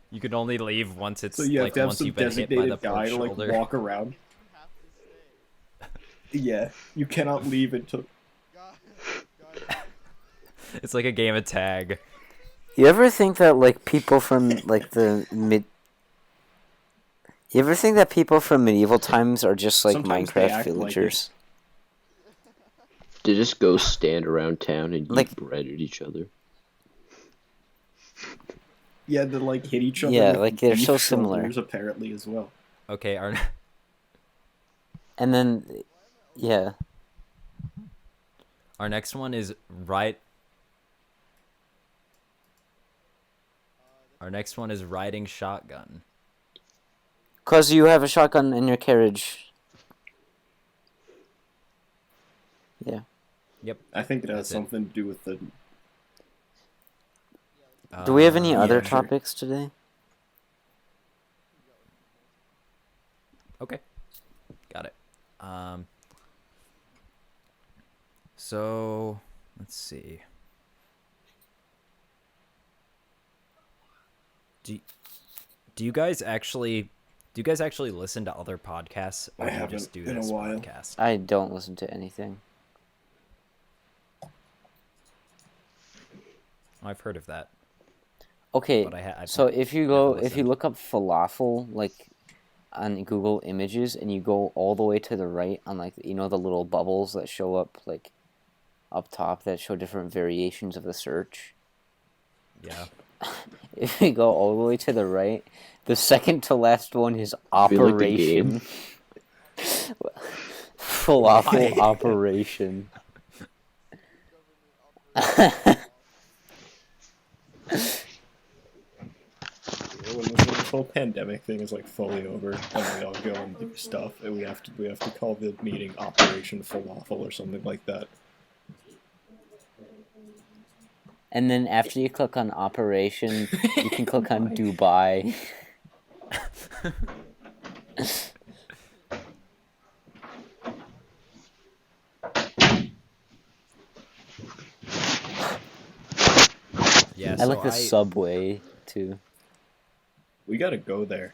You can only leave once it's So you have like to have once some you've been hit by the designated guy to like shoulder. walk around. Yeah, you cannot leave until. It's like a game of tag. You ever think that like people from like the mid? You ever think that people from medieval times are just like Sometimes they Minecraft act like it. villagers? They just go stand around town and Like- eat bread at each other. Yeah, they like hit each other. Yeah, with like, they're beef so similar. shoulders, apparently as well. Okay, And then, yeah, our next one is right. Our next one is riding shotgun. cause you have a shotgun in your carriage. Yeah. Yep. I think it has That's it. something to do with the. Do we have any Uh, other yeah, sure. topics today? Okay. Got it. So let's see. Do you guys actually listen to other podcasts, or I do you haven't just do in a this while. podcast? I don't listen to anything. I've heard of that. Okay, But I've so if you never if you look up falafel like on Google Images and you go all the way to the right on like the little bubbles that show up like up top that show different variations of the search. Yeah. If we go all the way to the right, the second to last one is Feel like the game. Operation. Falafel Why? Operation. this whole pandemic thing is like fully over, and we all go and do stuff, and we have to call the meeting Operation Falafel or something like that. And then after you click on Operation, you can click on Dubai. Yeah, I like the subway too. We gotta go there.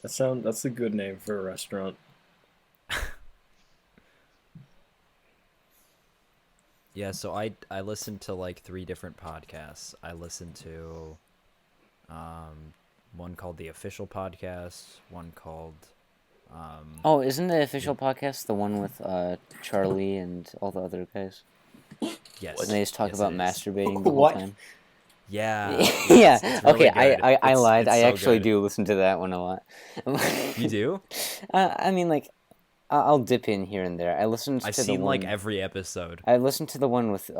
That's a good name for a restaurant. Yeah, so I listened to like 3 different podcasts. I listened to one called The Official Podcast, one called Oh, isn't the official podcast the one with Charlie and all the other guys? yes. And they just talk yes, about it is. masturbating the whole What? time. Yeah. Yeah. it's really Okay, good. I lied. It's I so actually good. do listen to that one a lot. You do? I mean, like, I'll dip in here and there. I listened I've to the seen one. like every episode. I listened to the one with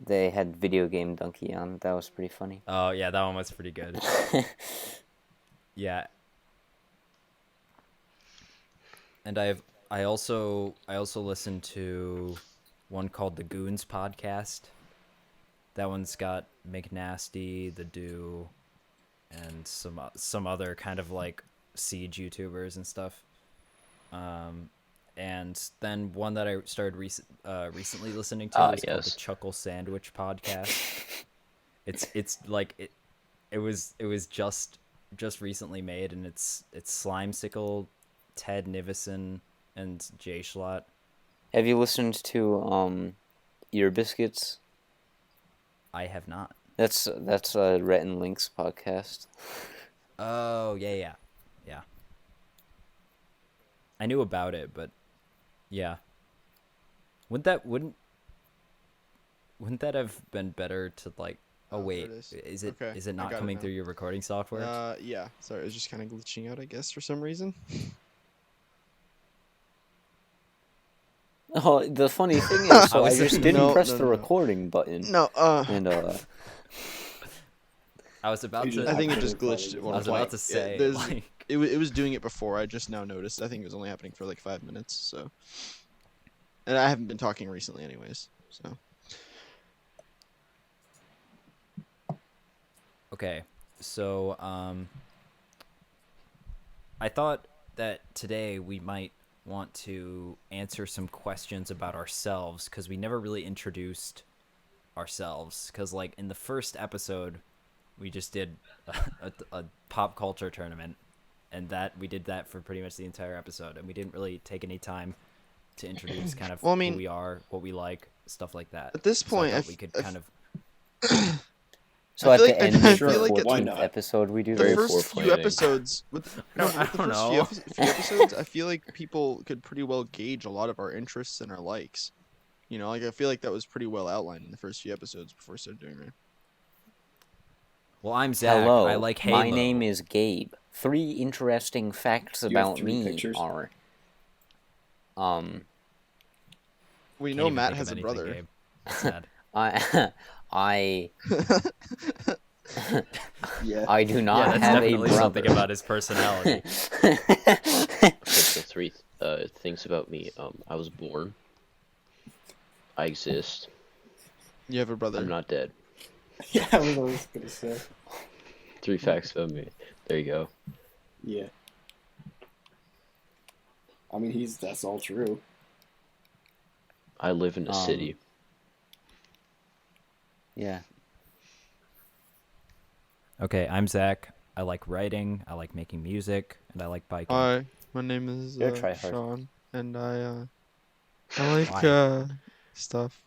they had Video Game Donkey on. That was pretty funny. Oh yeah, that one was pretty good. Yeah. And I also listened to one called The Goons Podcast. That one's got McNasty, The Do, and some other kind of like siege YouTubers and stuff. And then one that I started recently listening to is called the Chuckle Sandwich Podcast. It's like it was just recently made, and it's Slimesicle, Ted Nivison, and Jay Schlatt. Have you listened to Ear Biscuits? I have not. That's Rhett and Link's podcast. Oh yeah. I knew about it, but yeah. Wouldn't that have been better to like? Oh wait, there it is it Okay, is it I not got it coming now. through your recording software? Yeah. Sorry, it was just kind of glitching out, I guess, for some reason. Oh, the funny thing is, so I was just thinking- didn't press No, the no. recording button. No, And I was about You to. just- I think it Actually just glitched at one I was point. about to say, there's- like, it was doing it before. I just now noticed. I think it was only happening for like 5 minutes. So, and I haven't been talking recently, anyways. So, okay, so I thought that today we might want to answer some questions about ourselves, because we never really introduced ourselves. Because like in the first episode, we just did a pop culture tournament, and that we did that for pretty much the entire episode, and we didn't really take any time to introduce kind of Well, I mean, who we are, what we like, stuff like that. at this So I point, thought we could kind of. so I at feel the like- end I of feel the like it's- why 14th not? episode, we do the Very this. first few foreplanning. episodes, with the I don't know. few episodes, I feel like people could pretty well gauge a lot of our interests and our likes. You know, like I feel like that was pretty well outlined in the first few episodes before I started doing it. Well, I'm Zach. Hello, I like Halo. my name is Gabe. 3 interesting facts You have about 3 me pictures? are We Can't know even Matt think has of a anything, brother. Gabe. That's sad. I Yeah. I do Yeah, not that's have a definitely brother. something about his personality. Okay, so 3 things about me. I was born. I exist. You have a brother. I'm not dead. Yeah, I was always gonna say. 3 facts about me. There you go. Yeah. I mean, that's all true. I live in a Um, city. Yeah. Okay, I'm Zach. I like writing, I like making music, and I like biking. Hi, my name is You're a tryhard. Sean, and I like Why? stuff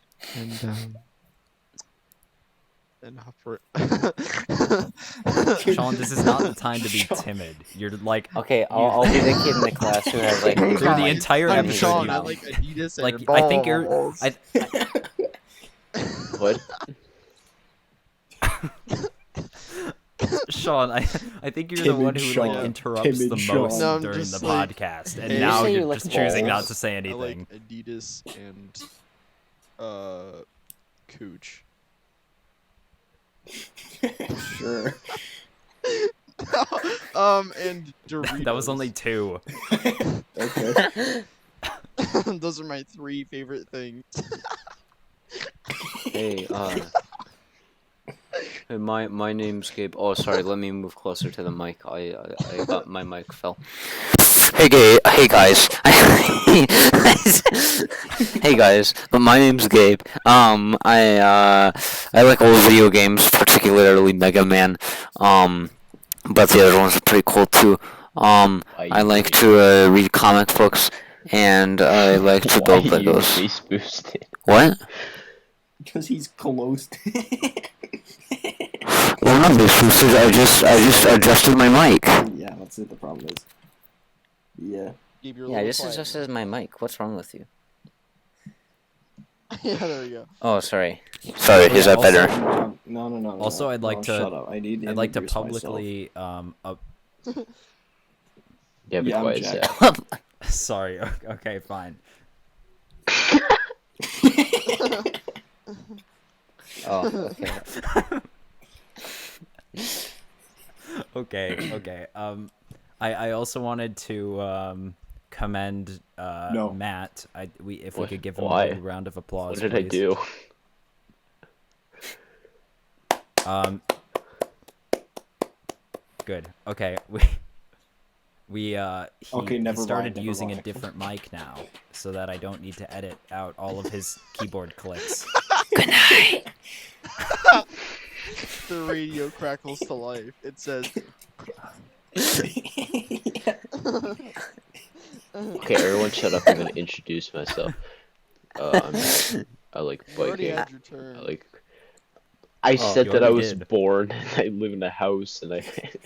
and operate. Sean, this is not the time to be timid. You're like Okay, I'll be the kid in the class who has like through the entire I'm episode. Sean. you- I like Adidas. like and I think you're. balls. What? Sean, I think you're the Timid one who Sean. like interrupts Timid the Sean. most No, I'm during just the like- podcast, and Hey, now you say you're you like just choosing not balls? to say I anything. like Adidas and Cooch. Sure. And Doritos. That was only 2. Okay. Those are my 3 favorite things. Hey, hey, my name's Gabe. Oh, sorry. Let me move closer to the mic. I got my mic fell. Hey guys. Hey guys. But my name's Gabe. I like old video games, particularly Mega Man. But the other ones are pretty cool too. I like to read comic books, and I like to Why build are you Legos. face boosted? What? Because he's closed. Well, no, this was I just adjusted my mic. Yeah, that's it. The problem is. Yeah. Gabe, you're a Yeah, I little just quiet. adjusted my mic. What's wrong with you? Yeah, there we go. Oh, sorry. Sorry, is that Also- better? No. Also, I'd like to- Shut up. I need to I'd like to introduce myself. publicly Yeah, be Yeah, I'm quiet, Jack. Zach. sorry. Okay, fine. Oh, okay. Okay. I also wanted to commend No. Matt. If we What? could give him Why? a little round of applause. What did I please. do? Good. Okay. He Okay, never started mind, using a mind. different mic now, so that I don't need to edit out all of his keyboard clicks. Good night. The radio crackles to life. It says, Okay, everyone shut up. I'm gonna introduce myself. I like "You already biking. had your turn." I said you that I already was did. born and I live in a house and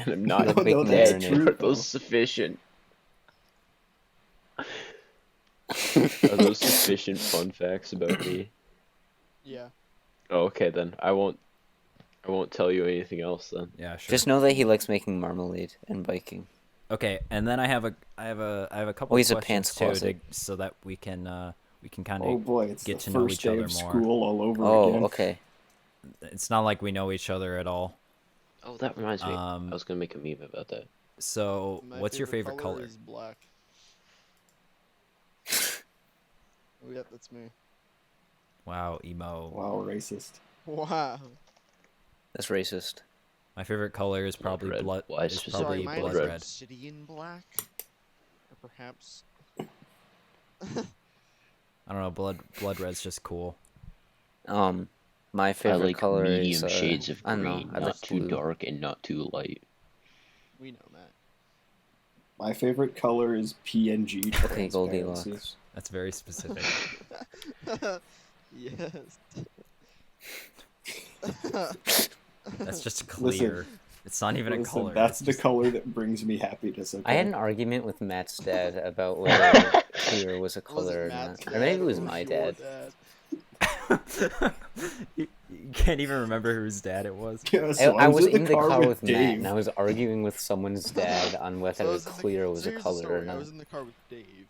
I'm not No, no, that's dead. true, Are those though. sufficient? Are those sufficient fun facts about me? Yeah. Oh, okay then. I won't tell you anything else then. Yeah, sure. Just know that he likes making marmalade and biking. Okay, and then I have a couple Oh, he's a questions pants too, closet. so that we can kind of. Oh boy, it's get the to know first each day other of more. school all over Oh, again. okay. It's not like we know each other at all. Oh, that reminds me. Um, I was gonna make a meme about that. So, My what's your favorite color? Is black. Oh, yeah, that's me. Wow, emo. Wow, racist. Wow. That's racist. My favorite color is Blood probably red. blood. Why Is specifically probably Sorry, mine blood is red? obsidian black, or perhaps. I don't know. Blood red's just cool. My I favorite like color medium is shades of I don't green, know. I not like too blue. dark and not too light. We know, Matt. My favorite color is PNG Okay, transparency. Goldilocks. That's very specific. Yes. That's just Listen, clear. It's not even a Listen, color. that's it's the just- color that brings me happiness. Okay? I had an argument with Matt's dad about whether clear was a Was color it or Matt's not. Or maybe dad it was or my your dad. you can't even remember whose dad it was. Yeah, so I was in the car with Dave. Matt, and I was arguing with someone's dad on whether So I the was in the- clear was so a here's the color or story. I not. was in the car with Dave.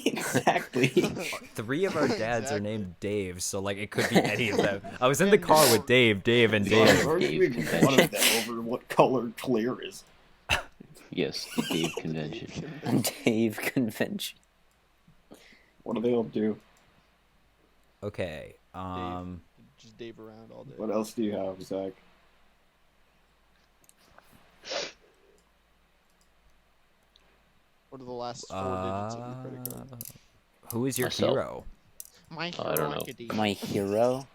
Exactly. 3 of our dads are Exactly. named Dave, so like it could be any of them. I was in the car with Dave, and I'm Dave. arguing with one of them over what color clear is. Yes, the Dave convention. Dave convention. What do they all do? Okay. Just Dave around all day. What else do you have, Zach? What are the last 4 digits of your credit card? Who is your Myself. hero? My I don't know. Academia. My hero?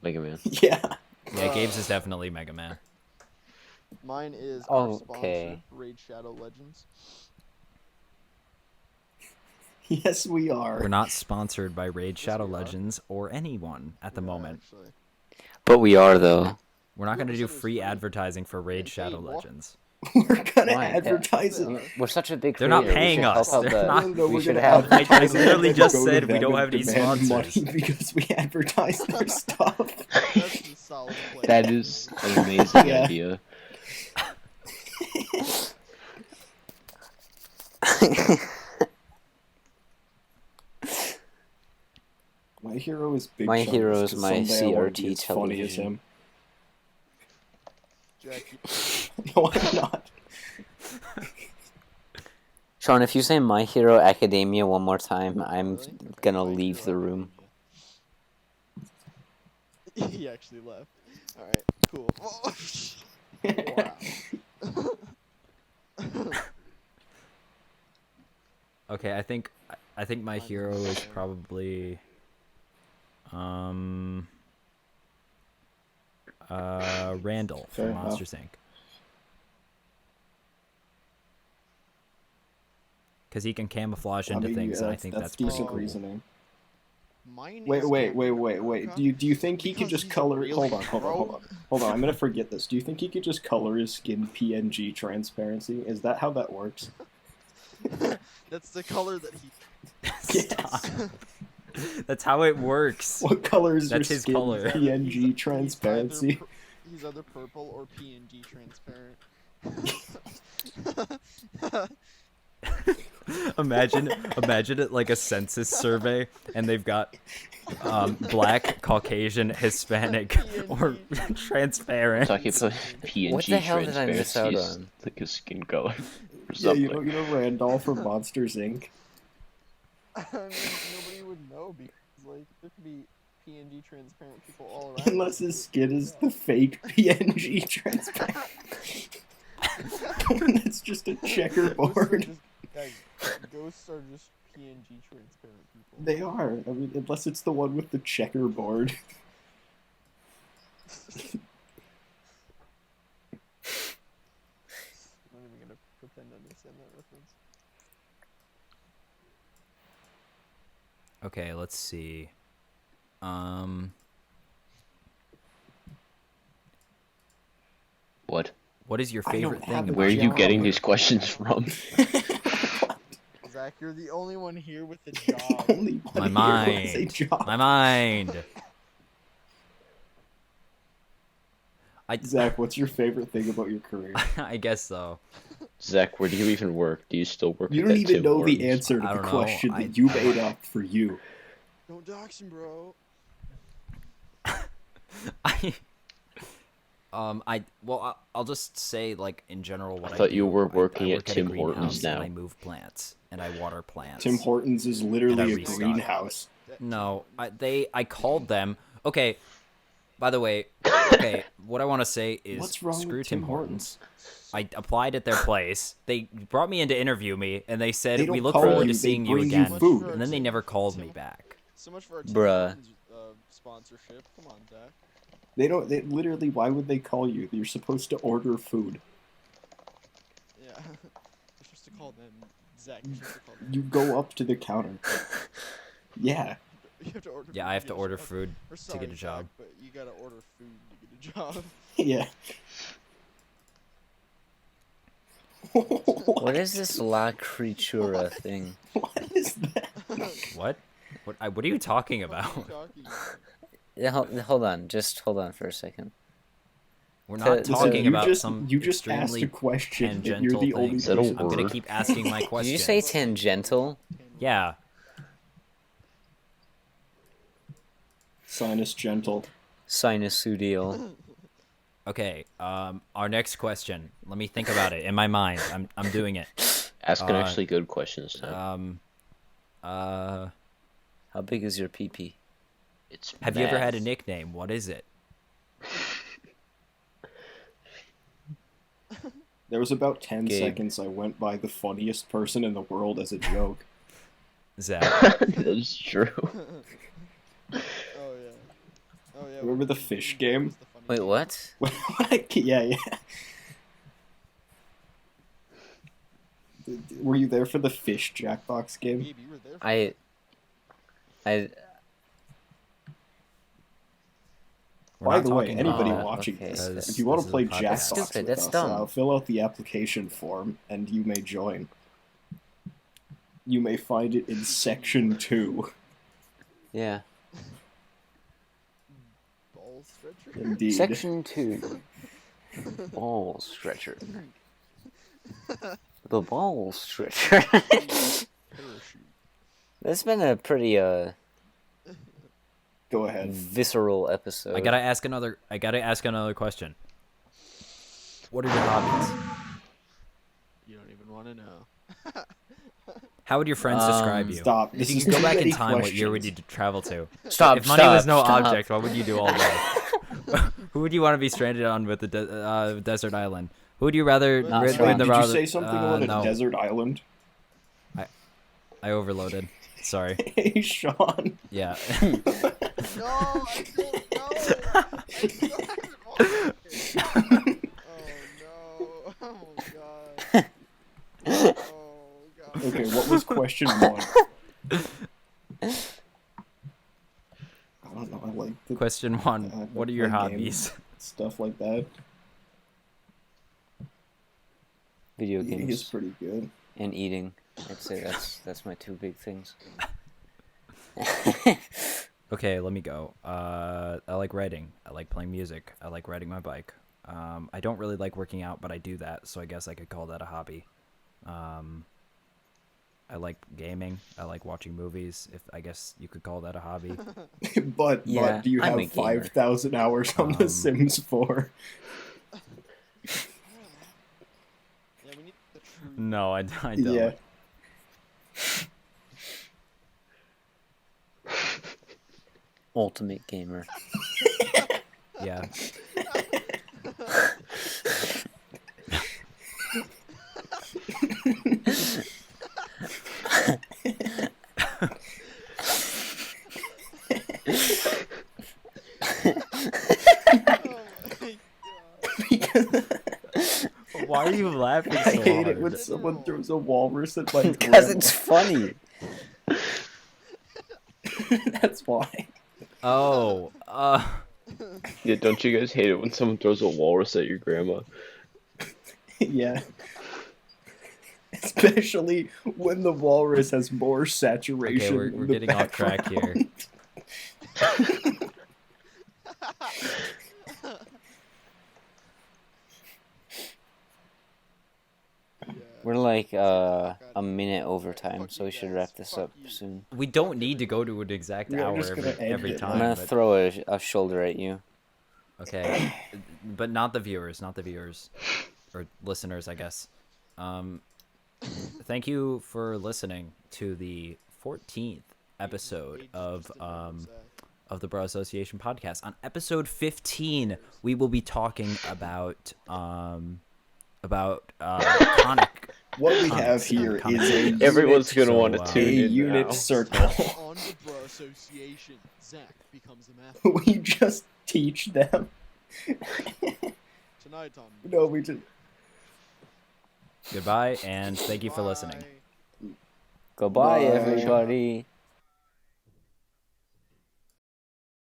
Mega Man. Yeah. Yeah, Gabe's is definitely Mega Man. Mine is Oh, our sponsor, okay. Raid Shadow Legends. Yes, we are. We're not sponsored by Raid Shadow we are. Legends or anyone at the Yeah, moment. Actually. But we are, though. We're not going to Whoever do said it was free free? advertising for Raid Hey, Shadow what? Legends. We're gonna Why? advertise Yeah. it. We're such a big They're not creator, we paying should us. help out They're the- not- No, we we're should gonna help. advertise I literally it, just go to said we them don't and have any demand sponsors. money because we advertise their stuff. That's a solid play. That is an amazing Yeah. idea. My hero Hero is big. My chunks, Hero is 'cause my someday I wanna CRT be as funny as television. him. Jackie. No, I'm not. Sean, if you say My Hero Academia one more time, I'm Really? Okay, gonna My leave Hero the room. Academia. He actually left. Alright, cool. Wow. Okay, I think my Mine hero is is Sam. probably Randall Fair from enough. Monsters Inc. Because he can camouflage I into mean, things, yeah, and I think that's decent pretty cool. reasoning. Mine Wait, is wait, Captain wait, wait, wait. America Do you think he could because just he's a color? real Hold on. hero. Hold on. I'm gonna forget this. Do you think he could just color his skin PNG transparency? Is that how that works? That's the color that he. Stop. That's how it works. What color is That's your his skin color. PNG transparency? He's either purple or PNG transparent. Imagine it like a census survey, and they've got black, Caucasian, Hispanic, or transparent. Talking about PNG What the hell did I miss out transparency is on? like a skin color or Yeah, something. you know Randall from Monsters Inc. I mean, nobody would know because like there could be PNG transparent people all around. Unless his skin is the fake PNG transparent. That's just a checkerboard. Ghosts are just PNG transparent people. They are. I mean, unless it's the one with the checkerboard. I'm not even gonna pretend to understand that reference. Okay, let's see. What? What is your I don't favorite have thing a Where are about you job. getting these questions from? Zach, you're the only one here with a job. Only one My here who has a mind. job. My mind. Zach, what's your favorite thing about your career? I guess so. Zach, where do you even work? Do you still work You at don't that even Tim know Hortons? the answer to I the don't know. question I- that you made up for you. Don't dox him, bro. I'll just say, like, in general what I thought do. you were I working work at a Tim greenhouse, Hortons and now. I move plants and I water plants. Tim Hortons is And I literally a restock. greenhouse. No, I called them. Okay, by the way, okay, what I want to say is What's wrong screw with Tim Tim Hortons. I applied at their place. They brought me in to interview me, and they said, They we don't look call forward you, to they seeing you bring you again. food. And then they never called me back. So much for our Tim Bruh. Hortons, sponsorship. Come on, Zach. They don't. They literally. Why would they call you? You're supposed to order food. Yeah. You're supposed to call them Zach. You're supposed to call them. You go up to the counter. Yeah. You have to order. Yeah, food I have get to a order job. food Or to sorry, get a job. Zach, but you gotta order food to get a job. Yeah. What is this La Creatura thing? What is that? What? What are you talking What about? are you talking about? Yeah, hold on. Just hold on for a second. We're not Listen, talking you about just, some you just asked extremely a question and you're tangential the only thing. Is that a person. I'm gonna word? keep asking my Did questions. you say tangential? Yeah. Sinus gentle. Sinusoidal. Okay. Our next question. Let me think about it in my mind. I'm doing it. Asking actually good questions. Tom. How big is your pee-pee? It's Have you ever had a math. nickname? What is it? There was about 10 Gabe. seconds I went by the funniest person in the world as a joke. Zach. That's true. Oh yeah. Oh yeah. Remember the fish game? Wait, what? Yeah. Were you there for the fish Jackbox game? Gabe, you were there. For I We're By not the way, talking anybody about- watching okay, this, this- if you want this to is play a podcast. Jackbox Stupid, with that's us, dumb. fill out the application form and you may join. You may find it in section 2. yeah. ball stretcher. Indeed. Section 2. Ball stretcher. The ball stretcher. Parachute. That's been a pretty Go ahead. visceral episode. I gotta ask another question. What are your hobbies? You don't even want to know. How would your friends describe you? Stop. If This you is could go too back in many time, what year would questions. you travel to? Stop. If money was no stop. object, what would you do all day? Who would you want to be stranded on with the desert island? Who would you rather Not rid stranded. the Did you rather- say something about a no, desert island? I overloaded. Sorry. Hey, Sean. Yeah. No, I don't know. I still haven't watched it. Oh no. Oh god. Oh god. Okay, what was question 1? I don't know. I like the Question 1. What are your play hobbies? games, stuff like that. Video Eating is games pretty good. and eating. I'd say that's my 2 big things. Okay, let me go. I like writing. I like playing music. I like riding my bike. I don't really like working out, but I do that, so I guess I could call that a hobby. I like gaming. I like watching movies. If I guess you could call that a hobby. but Yeah, do you I'm a have gamer. 5,000 hours on The Sims 4? Yeah, we need the true. No, I don't. Yeah. Ultimate gamer. Yeah. Why are you laughing so I hate it hard? when someone throws a walrus at my Because grandma. it's funny. That's why. Oh, Yeah, don't you guys hate it when someone throws a walrus at your grandma? Yeah. Especially when the walrus has more saturation. okay, we're in the getting off track here. background. We're like a minute over time, so we should wrap this up soon. We don't need to go to an exact Yeah, I'm hour just gonna end every it. time. I'm gonna but- throw a shoulder at you. Okay, but not the viewers, or listeners, I guess. Thank you for listening to the 14th episode of the Bro Association podcast. On episode 15, we will be talking about conic. What we Comics, have here comics. is a Everyone's gonna so, want to uh, tune in unit now. circle. On the Bro Association, Zach becomes the math. We just teach them. Tonight on. No, we just. Goodbye, and thank you for listening. Bye. Goodbye, Bye. everybody.